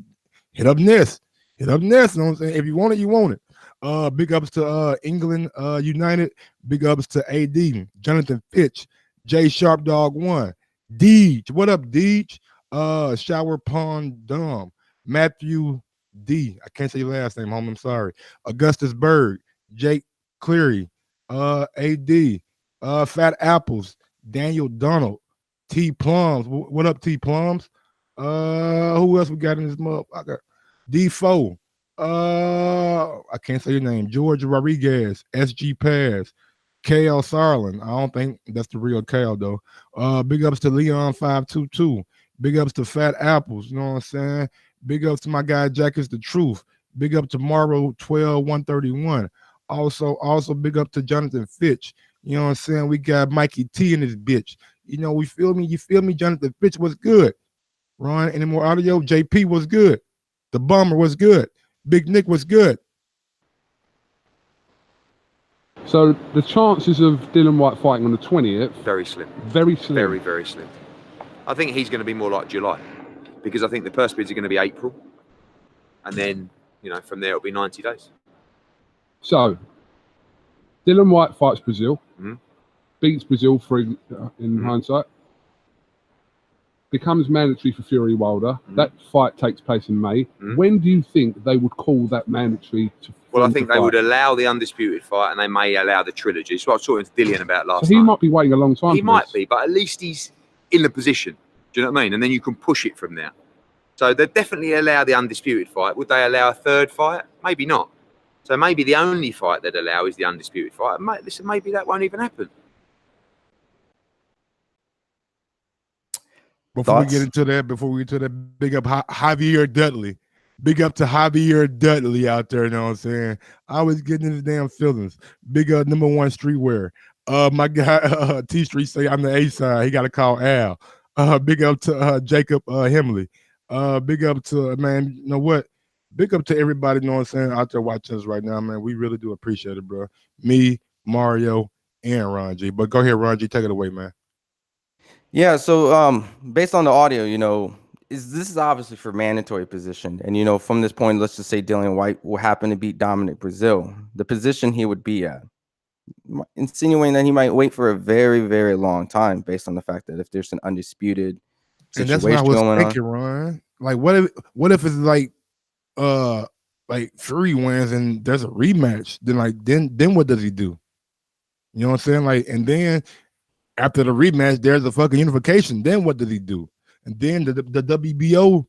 Speaker 8: hit up Ness. You know what I'm saying? If you want it, you want it. Big ups to England United. Big ups to AD, Jonathan Fitch, J Sharp Dog 1, Deej. What up, Deej? Shower Pond Dumb, Matthew D. I can't say your last name, homie. I'm sorry. Augustus Berg, Jake Cleary, AD, Fat Apples, Daniel Donald, T Plums. What up, T Plums? Who else we got in this motherfucker? D4, I can't say your name. George Rodriguez, SG Pass, KL Sarlin. I don't think that's the real KL though. Big ups to Leon 522. Big ups to Fat Apples. You know what I'm saying? Big ups to my guy Jack is the Truth. Big up to Morrow 12131. Also big up to Jonathan Fitch. You know what I'm saying? We got Mikey T in this bitch. You know, we feel me. You feel me? Jonathan Fitch was good. Ron, any more audio? JP was good. The Bomber was good. Big Nick was good.
Speaker 12: So the chances of Dillian Whyte fighting on the 20th?
Speaker 11: Very slim.
Speaker 12: Very slim.
Speaker 11: Very, very slim. I think he's going to be more like July, because I think the purse bids are going to be April. And then, you know, from there it'll be 90 days.
Speaker 12: So, Dillian Whyte fights Breazeale. Beats Breazeale in hindsight. Becomes mandatory for Fury Wilder. That fight takes place in May. When do you think they would call that mandatory?
Speaker 11: Well, I think they would allow the undisputed fight, and they may allow the trilogy. So I was talking to Dillian about last
Speaker 12: So he
Speaker 11: night.
Speaker 12: might be waiting a long time.
Speaker 11: He might be, but at least he's in the position. Do you know what I mean? And then you can push it from there. So they definitely allow the undisputed fight. Would they allow a third fight? Maybe not. So maybe the only fight they'd allow is the undisputed fight. Listen, maybe that won't even happen.
Speaker 8: Before we get into that, big up Javier Dudley. Big up to Javier Dudley out there, you know what I'm saying? I was getting his damn feelings. Big up #1 streetwear. My guy T Street say I'm the A side. He got to call Al. Big up to Jacob Hemley. Big up to, man, you know what? Big up to everybody, you know what I'm saying, out there watching us right now, man. We really do appreciate it, bro. Me, Mario, and Ron G. But go ahead, Ron G. Take it away, man.
Speaker 3: Yeah, so based on the audio, you know, this is obviously for mandatory position. And, you know, from this point, let's just say Dillian Whyte will happen to beat Dominic Breazeale. The position he would be at insinuating that he might wait for a very, very long time based on the fact that if there's an undisputed
Speaker 8: And that's what I
Speaker 3: situation
Speaker 8: was
Speaker 3: going
Speaker 8: thinking,
Speaker 3: on.
Speaker 8: Ron. Like, what if it's like Fury wins and there's a rematch? Then what does he do? You know what I'm saying? Like, and then after the rematch, there's a fucking unification. Then what does he do? And then the WBO,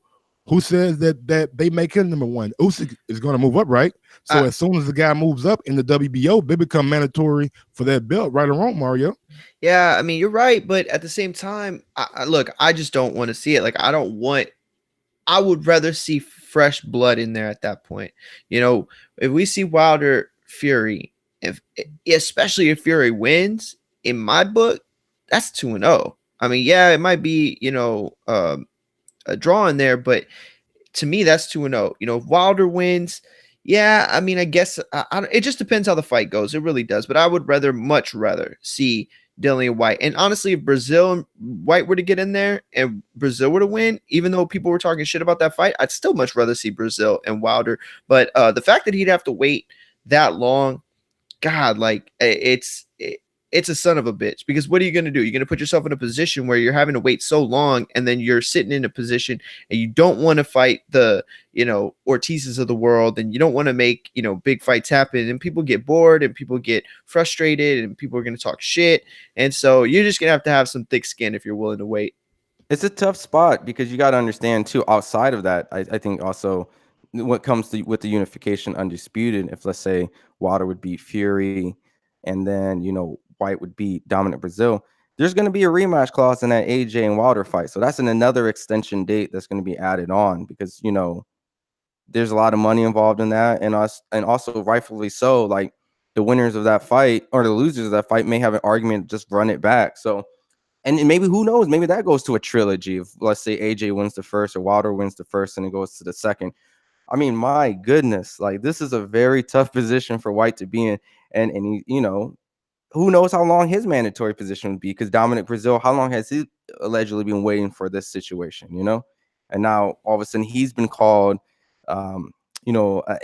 Speaker 8: who says that they make him number one? Usyk is going to move up, right? So as soon as the guy moves up in the WBO, they become mandatory for that belt, right or wrong, Mario?
Speaker 5: Yeah, I mean, you're right, but at the same time, look, I just don't want to see it. Like, I would rather see fresh blood in there at that point. You know, if we see Wilder Fury, especially if Fury wins, in my book, that's 2-0. I mean, yeah, it might be, a draw in there, but to me, that's 2-0. You know, if Wilder wins, yeah, I mean, I guess it just depends how the fight goes. It really does. But I would much rather see Dillian and Whyte. And honestly, if Breazeale and Whyte were to get in there and Breazeale were to win, even though people were talking shit about that fight, I'd still much rather see Breazeale and Wilder. But the fact that he'd have to wait that long, God, like it's a son of a bitch, because what are you going to do? You're going to put yourself in a position where you're having to wait so long, and then you're sitting in a position and you don't want to fight the, Ortizes of the world, and you don't want to make, big fights happen, and people get bored and people get frustrated and people are going to talk shit. And so you're just going to have some thick skin if you're willing to wait.
Speaker 3: It's a tough spot because you got to understand too, outside of that, I think also what comes with the unification undisputed, if let's say Wilder would beat Fury and then, Whyte would beat Dominic Breazeale, there's going to be a rematch clause in that AJ and Wilder fight. So that's another extension date that's going to be added on because, there's a lot of money involved in that. And also rightfully so, like the winners of that fight or the losers of that fight may have an argument, just run it back. So, and maybe who knows, maybe that goes to a trilogy of, let's say AJ wins the first or Wilder wins the first and it goes to the second. I mean, my goodness, like this is a very tough position for Whyte to be in. And he, who knows how long his mandatory position would be, because Dominic Breazeale, how long has he allegedly been waiting for this situation, And now all of a sudden he's been called, an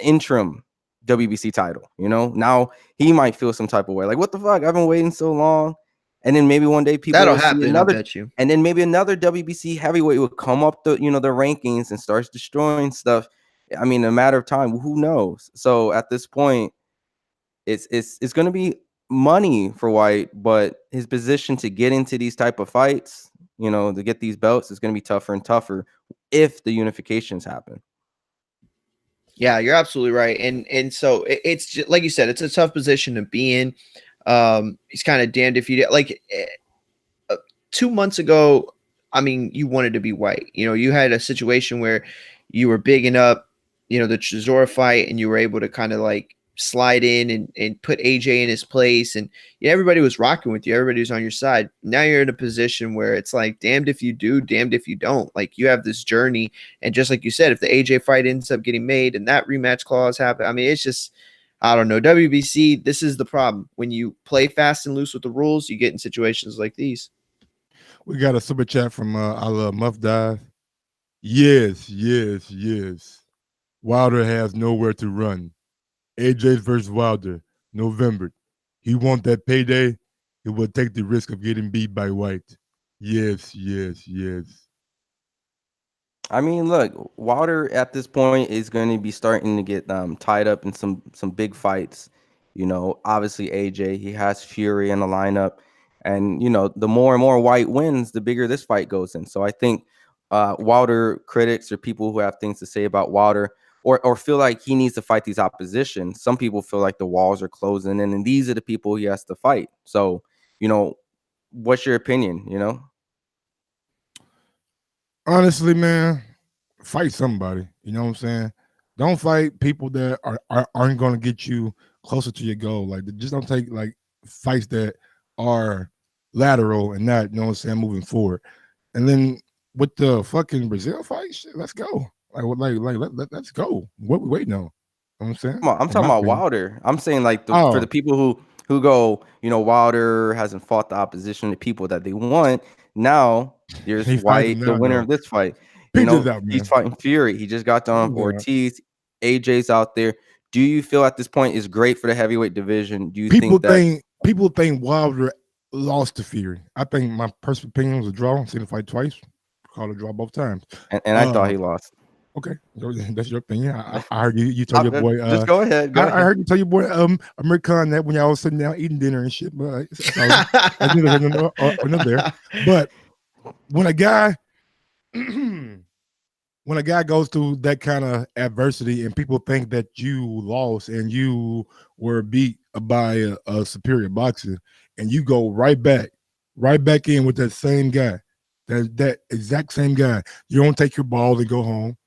Speaker 3: interim WBC title, Now he might feel some type of way, like, what the fuck? I've been waiting so long. And then maybe one day people
Speaker 5: That'll
Speaker 3: will see
Speaker 5: happen, I bet you.
Speaker 3: and then maybe another WBC heavyweight will come up the rankings and starts destroying stuff. I mean, a matter of time. Who knows? So at this point, it's going to be money for Whyte, but his position to get into these type of fights, to get these belts, is going to be tougher and tougher if the unifications happen.
Speaker 5: Yeah, you're absolutely right. And so it's just, like you said, it's a tough position to be in. He's kind of damned if you like 2 months ago. I mean, you wanted to be Whyte. You had a situation where you were bigging up, the Chisora fight, and you were able to kind of like slide in and put AJ in his place, and everybody was rocking with you. Everybody was on your side. Now you're in a position where it's like, damned if you do, damned if you don't. Like, you have this journey, and just like you said, if the AJ fight ends up getting made and that rematch clause happen, I mean, it's just, I don't know. WBC, this is the problem. When you play fast and loose with the rules, you get in situations like these.
Speaker 8: We got a super chat from I Love Muff Dive. Yes. Wilder has nowhere to run. AJ versus Wilder, November. He want that payday. He will take the risk of getting beat by Whyte. Yes.
Speaker 3: I mean, look, Wilder at this point is going to be starting to get tied up in some big fights. Obviously AJ, he has Fury in the lineup, and the more and more Whyte wins, the bigger this fight goes in. So I think Wilder critics or people who have things to say about Wilder or feel like he needs to fight these opposition. Some people feel like the walls are closing in, and these are the people he has to fight. So, what's your opinion?
Speaker 8: Honestly, man, fight somebody. You know what I'm saying? Don't fight people that aren't going to get you closer to your goal. Like, just don't take like fights that are lateral and not, moving forward. And then with the fucking Breazeale fight, shit, let's go. Let's go. What we waiting on? You know what I'm saying?
Speaker 3: I'm talking about Wilder. I'm saying like for the people who go, Wilder hasn't fought the opposition, the people that they want. Now there's Whyte, the winner of this fight. He's fighting Fury. He just got done with Ortiz. AJ's out there. Do you feel at this point is great for the heavyweight division? Do you
Speaker 8: People
Speaker 3: think
Speaker 8: think Wilder lost to Fury. I think my personal opinion was a draw. Seen the fight twice, called a draw both times.
Speaker 3: And I thought he lost.
Speaker 8: Okay, that's your opinion. I heard you tell your boy.
Speaker 3: Just go ahead. Go ahead.
Speaker 8: I heard you tell your boy American that when y'all was sitting down eating dinner and shit. But that's neither here nor there. But when a guy goes through that kind of adversity and people think that you lost and you were beat by a superior boxer, and you go right back in with that same guy, that exact same guy, you don't take your ball and go home.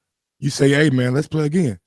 Speaker 8: You say, hey, man, let's play again.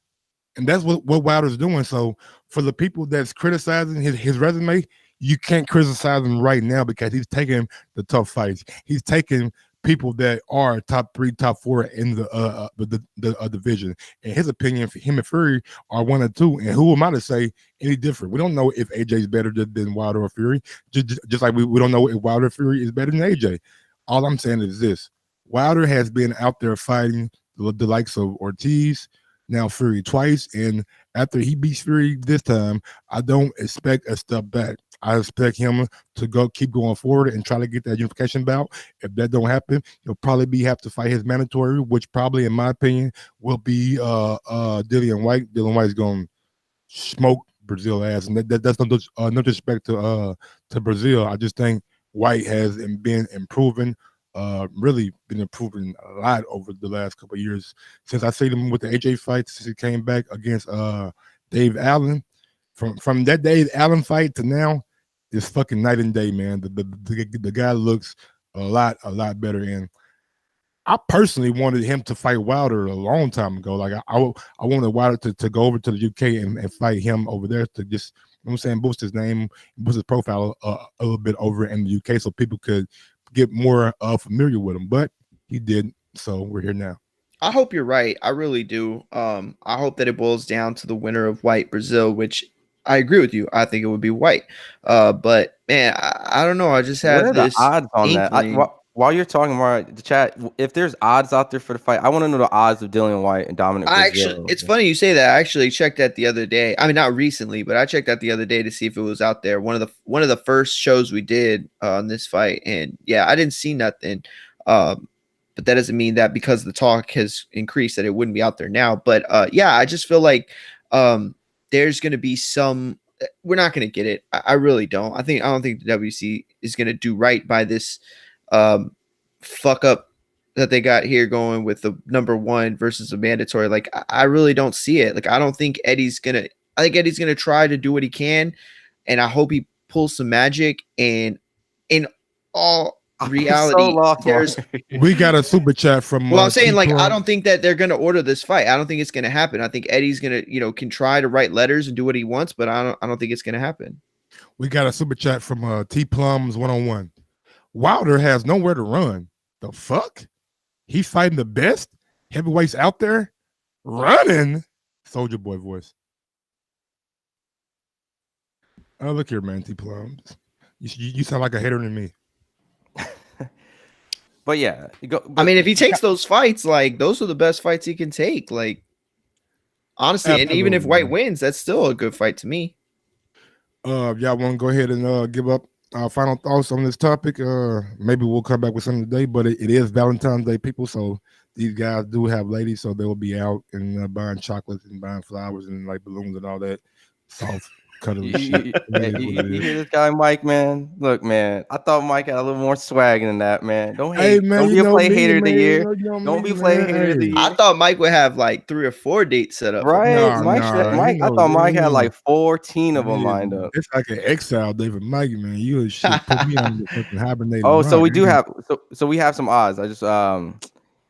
Speaker 8: And that's what Wilder's doing. So for the people that's criticizing his resume, you can't criticize him right now because he's taking the tough fights. He's taking people that are top 3, top 4 in the division. In his opinion, him and Fury are 1 and 2. And who am I to say any different? We don't know if AJ is better than Wilder or Fury, just like we don't know if Wilder or Fury is better than AJ. All I'm saying is this. Wilder has been out there fighting the likes of Ortiz, now Fury twice, and after he beats Fury this time, I don't expect a step back. I expect him to keep going forward and try to get that unification bout. If that don't happen, he'll probably have to fight his mandatory, which probably, in my opinion, will be Dillian Whyte. Dillian Whyte is going to smoke Breazeale ass, and that's no disrespect to Breazeale. I just think Whyte has been improving. Really been improving a lot over the last couple of years since I seen him with the AJ fight, since he came back against Dave Allen. From that Dave Allen fight to now, it's fucking night and day, man. The guy looks a lot better. And I personally wanted him to fight Wilder a long time ago. Like I wanted Wilder to go over to the UK and fight him over there to just, you know what I'm saying, boost his name, boost his profile a little bit over in the UK so people could get more familiar with him, but he didn't, so we're here now.
Speaker 5: I hope you're right. I really do. I hope that it boils down to the winner of Whyte Breazeale, which I agree with you. I think it would be Whyte. But man, I don't know. I just have this
Speaker 3: odds on that. While you're talking about the chat, if there's odds out there for the fight, I want to know the odds of Dillian Whyte and Dominic.
Speaker 5: It's funny you say that. I actually checked that the other day. I mean, not recently, but I checked that the other day to see if it was out there. One of the first shows we did on this fight, and yeah, I didn't see nothing. But that doesn't mean that because the talk has increased that it wouldn't be out there now. But yeah, I just feel like there's going to be some. We're not going to get it. I really don't. I don't think the WC is going to do right by this fuck up that they got here going with the #1 versus a mandatory. Like I really don't see it. Like I think Eddie's gonna try to do what he can, and I hope he pulls some magic. And in all reality,
Speaker 8: we got a super chat from
Speaker 5: I'm saying, like, I don't think that they're gonna order this fight. I don't think it's gonna happen. I think Eddie's gonna, can try to write letters and do what he wants, but I don't think it's gonna happen.
Speaker 8: We got a super chat from T Plums 101. Wilder has nowhere to run. The fuck? He's fighting the best heavyweights out there, running. Soldier Boy voice. Oh, look here, man, T Plums. You sound like a hater than me.
Speaker 3: But yeah,
Speaker 5: I mean, if he takes those fights, like those are the best fights he can take. Like honestly, absolutely. And even if Whyte wins, that's still a good fight to me.
Speaker 8: Y'all want to go ahead and give up our final thoughts on this topic? Maybe we'll come back with something today, but it is Valentine's Day, people. So these guys do have ladies, so they will be out and buying chocolates and buying flowers and like balloons and all that soft cuddly shit.
Speaker 3: You hear this guy, Mike, man? Look, man, I thought Mike had a little more swag than that, man. Don't hate. Hey, man, don't be a play hater of the year. Don't be play hater of the year.
Speaker 5: I thought Mike would have like 3 or 4 dates set up.
Speaker 3: Right, Mike. I thought Mike had like 14 of them lined up.
Speaker 8: It's like an exile day for Mike, man. You should put me on the fucking hibernating.
Speaker 3: Oh, so we do have so we have some odds. I just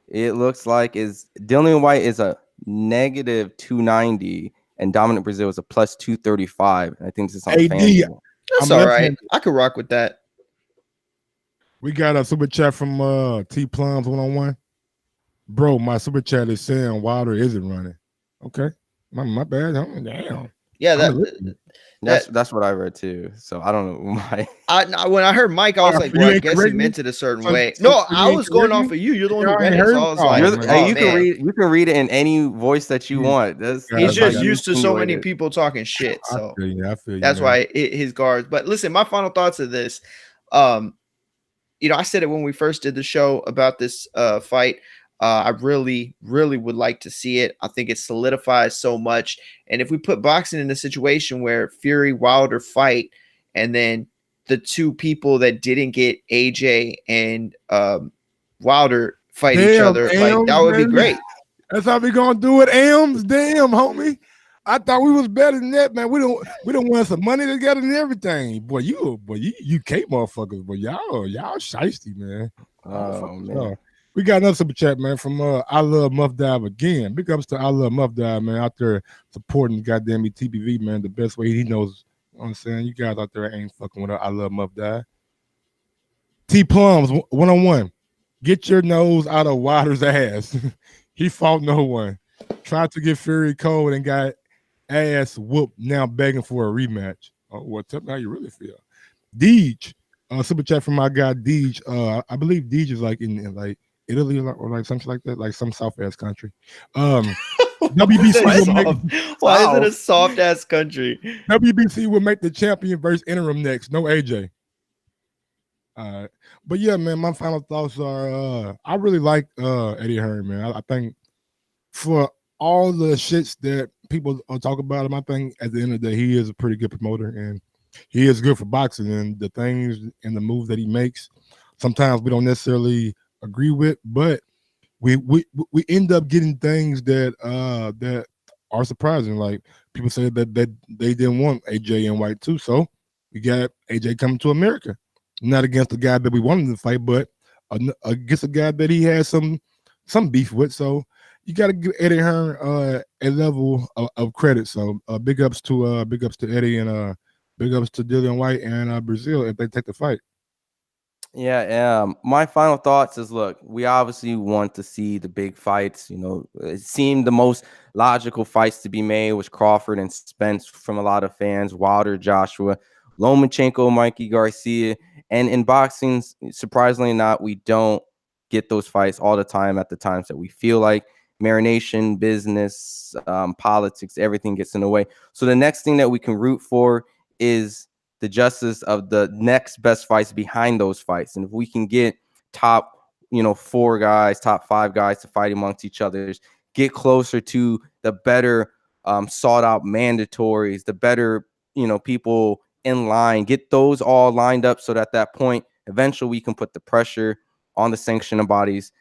Speaker 3: it looks like Dillian Whyte is a -290. And Dominic Breazeale is a +235. I think this is on FanDuel.
Speaker 5: That's all right. I could rock with that.
Speaker 8: We got a super chat from T Plums 101. Bro, my super chat is saying Wilder isn't running. Okay. My bad. Damn.
Speaker 5: Yeah,
Speaker 3: That's what I read too. So I don't know why.
Speaker 5: When I heard Mike, I was like, well, I guess he meant it a certain way. No, I was going off of you. You're the one who read it, so I was like,
Speaker 3: you can read it in any voice that you want.
Speaker 5: He's just used to so many people talking shit. So
Speaker 8: I feel you,
Speaker 5: that's
Speaker 8: man.
Speaker 5: why his guards. But listen, my final thoughts of this. I said it when we first did the show about this fight. I really, really would like to see it. I think it solidifies so much. And if we put boxing in a situation where Fury, Wilder fight, and then the two people that didn't get AJ and Wilder fight each other, like that would be great.
Speaker 8: That's how we gonna do it, Ams. Damn, homie. I thought we was better than that, man. We don't want some money together and everything. Boy, you UK motherfuckers, but y'all shiesty, man.
Speaker 3: Oh man.
Speaker 8: We got another super chat, man, from I Love Muff Dive again. Big ups to I Love Muff Dive, man, out there supporting goddamn TBV, man, the best way he knows. You know what I'm saying? You guys out there ain't fucking with I Love Muff Dive. T Plums 101. Get your nose out of Wilder's ass. He fought no one. Tried to get Fury cold and got ass whooped. Now begging for a rematch. Oh, well, tell me how you really feel. Deej, super chat from my guy Deej. I believe Deej is like in like Italy or like something like that, like some soft ass country. WBC
Speaker 5: Why is it a soft ass country?
Speaker 8: WBC will make the champion versus interim next. No AJ. But yeah, man, my final thoughts are I really like Eddie Hearn, man. I think for all the shits that people talk about him, I think at the end of the day, he is a pretty good promoter and he is good for boxing, and the things and the moves that he makes, sometimes we don't necessarily agree with, but we end up getting things that that are surprising. Like people say that they didn't want AJ and Whyte too, so we got AJ coming to America, not against the guy that we wanted to fight, but against a guy that he has some beef with. So you got to give Eddie Hearn a level of credit. So big ups to Eddie and big ups to Dillian Whyte and Breazeale if they take the fight.
Speaker 3: Yeah, my final thoughts is, look, we obviously want to see the big fights. You know, it seemed the most logical fights to be made was Crawford and Spence from a lot of fans, Wilder, Joshua, Lomachenko, Mikey Garcia. And in boxing, surprisingly not, we don't get those fights all the time at the times that we feel like. Marination, business, politics, everything gets in the way. So the next thing that we can root for is the justice of the next best fights behind those fights. And if we can get top, 4 guys, top 5 guys to fight amongst each other, get closer to the better sought out mandatories, the better, people in line, get those all lined up so that at that point, eventually we can put the pressure on the sanctioning bodies.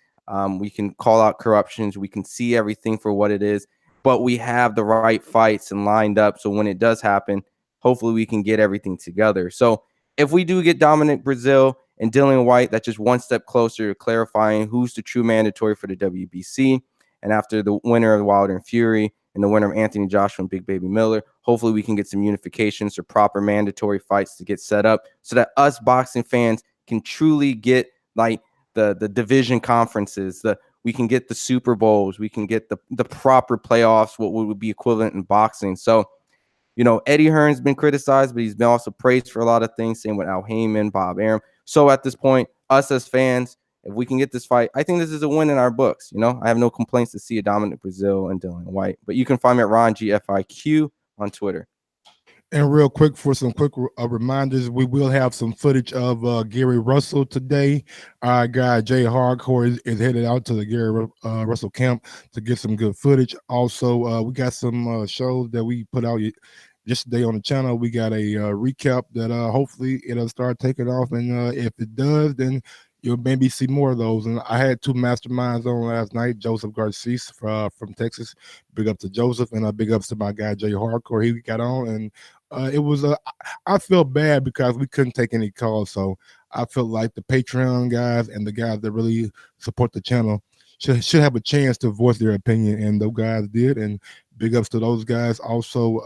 Speaker 3: We can call out corruptions. We can see everything for what it is, but we have the right fights and lined up. So when it does happen, hopefully we can get everything together. So if we do get Dominic, Breazeale, and Dillian Whyte, that's just one step closer to clarifying who's the true mandatory for the WBC. And after the winner of Wilder and Fury and the winner of Anthony Joshua and Big Baby Miller, hopefully we can get some unifications or proper mandatory fights to get set up so that us boxing fans can truly get like the division conferences, we can get the Super Bowls, we can get the proper playoffs, what would be equivalent in boxing. So, Eddie Hearn's been criticized, but he's been also praised for a lot of things, same with Al Heyman, Bob Arum. So at this point, us as fans, if we can get this fight, I think this is a win in our books. I have no complaints to see a Dominic Breazeale and Dillian Whyte. But you can find me at RonGFIQ on Twitter.
Speaker 8: And real quick, for some quick reminders, we will have some footage of Gary Russell today. Our guy Jay Hardcore is headed out to the Gary Russell camp to get some good footage. Also, we got some shows that we put out yesterday on the channel. We got a recap that hopefully it'll start taking off, and if it does, then you'll maybe see more of those. And I had 2 masterminds on last night. Joseph Garcia from Texas. Big up to Joseph, and big ups to my guy Jay Hardcore. He got on, and it was I felt bad because we couldn't take any calls. So I felt like the Patreon guys and the guys that really support the channel should have a chance to voice their opinion, and those guys did. And big ups to those guys. Also,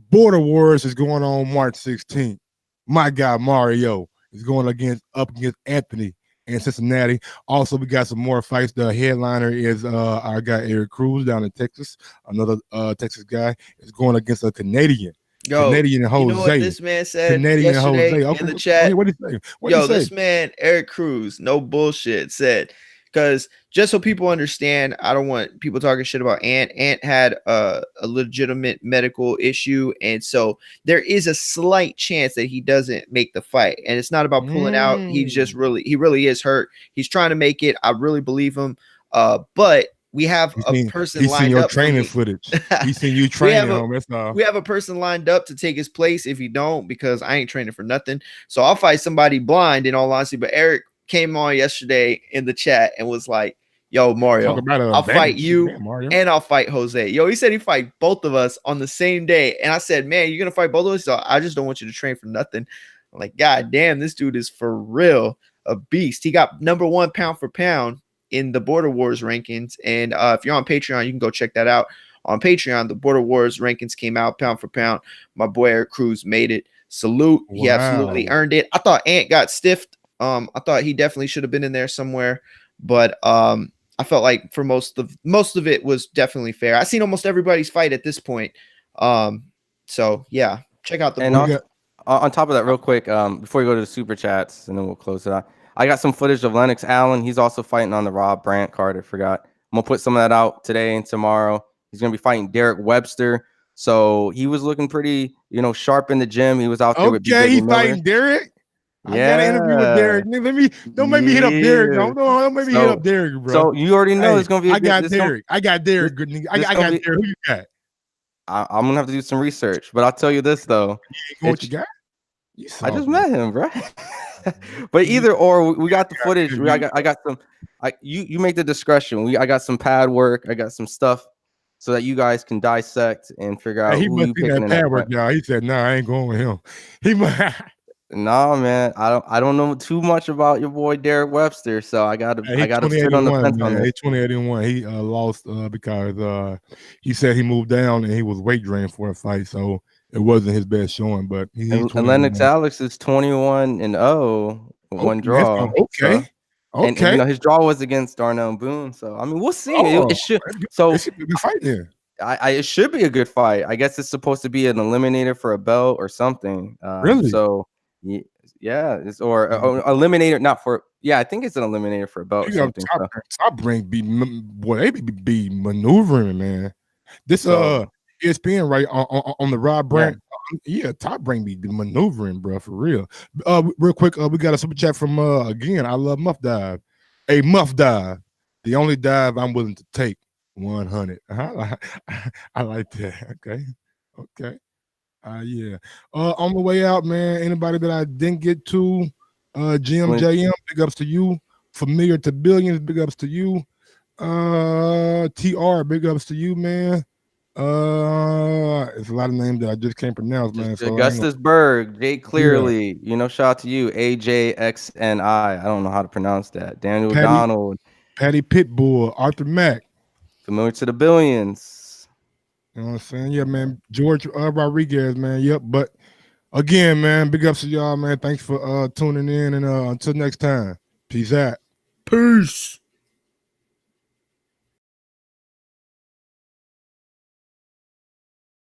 Speaker 8: Border Wars is going on March 16th. My guy Mario is going up against Anthony. in Cincinnati. Also, we got some more fights. The headliner is our guy Eric Cruz down in Texas. Another Texas guy is going against a Canadian. Canadian Jose.
Speaker 5: You know what this man said
Speaker 8: Canadian
Speaker 5: yesterday
Speaker 8: Jose. Okay,
Speaker 5: in the chat?
Speaker 8: what did he say? What did he say?
Speaker 5: This man, Eric Cruz, no bullshit, said, because just so people understand, I don't want people talking shit about Ant. Ant had a legitimate medical issue, and so there is a slight chance that he doesn't make the fight. And it's not about pulling out. He's just he really is hurt. He's trying to make it. I really believe him. But we have a person
Speaker 8: He's
Speaker 5: lined
Speaker 8: seen your
Speaker 5: up.
Speaker 8: training footage. He's seen you training him. That's all.
Speaker 5: We have a person lined up to take his place if he don't, because I ain't training for nothing. So I'll fight somebody blind, in all honesty. But Eric came on yesterday in the chat and was like, yo, Mario, I'll fight you and I'll fight Jose. Yo, he said he'd fight both of us on the same day. And I said, man, you're going to fight both of us? So I just don't want you to train for nothing. I'm like, God damn, this dude is for real a beast. He got #1 pound for pound in the Border Wars rankings. And if you're on Patreon, you can go check that out. On Patreon, the Border Wars rankings came out pound for pound. My boy Eric Cruz made it. Salute. Wow. He absolutely earned it. I thought Ant got stiffed. I thought he definitely should have been in there somewhere. But I felt like for most of it was definitely fair. I've seen almost everybody's fight at this point. So yeah, check out the
Speaker 3: on top of that, real quick, before you go to the super chats, and then we'll close it out. I got some footage of Lennox Allen. He's also fighting on the Rob Brandt card. I forgot. I'm gonna put some of that out today and tomorrow. He's gonna be fighting Derek Webster. So he was looking pretty, sharp in the gym. He was out there with
Speaker 8: he's fighting Derek.
Speaker 3: Yeah.
Speaker 8: I got an interview with Derek. Don't make me hit up Derek. Don't make me hit up Derek, bro.
Speaker 3: So you already know it's gonna be.
Speaker 8: I got Derek. I got Derek. Good nigga. I got Derek. Who you got?
Speaker 3: I'm gonna have to do some research, but I'll tell you this though.
Speaker 8: What you got?
Speaker 3: I just met him, bro. But either or, we got the footage. I got some. You make the discretion. I got some pad work. I got some stuff so that you guys can dissect and figure out who you picking in that fight.
Speaker 8: He said, "Nah, I ain't going with him."
Speaker 3: Nah, man. I don't know too much about your boy Derek Webster, so I gotta sit on the fence on this.
Speaker 8: He's 2081. He lost because he said he moved down and he was weight drained for a fight, so it wasn't his best showing. But
Speaker 3: and Lennox Alex is 21-0, one draw.
Speaker 8: Okay.
Speaker 3: And his draw was against Darnell Boone, so I mean we'll see. It should be a good fight there. It should be a good fight. I guess it's supposed to be an eliminator for a belt or something.
Speaker 8: Really?
Speaker 3: So yeah, or eliminator, not for. Yeah, I think it's an eliminator for a belt. Or something,
Speaker 8: top rank be maneuvering, man. This ESPN right on the Rob Brandt. Yeah, top rank be maneuvering, bro, for real. Real quick, we got a super chat from again. I love Muff Dive. A Muff Dive, the only dive I'm willing to take. 100. I like that. Okay. Yeah. On the way out, man. Anybody that I didn't get to, GMJM, big ups to you. Familiar to Billions, big ups to you. TR, big ups to you, man. It's a lot of names that I just can't pronounce, man. So
Speaker 3: Augustus Berg, Jay Clearly, shout out to you. AJXNI. I don't know how to pronounce that. Daniel Donald.
Speaker 8: Patty Pitbull, Arthur Mack.
Speaker 3: Familiar to the Billions.
Speaker 8: You know what I'm saying? Yeah, man. George Rodriguez, man. Yep. But again, man, big ups to y'all, man. Thanks for tuning in. And until next time, peace out.
Speaker 5: Peace.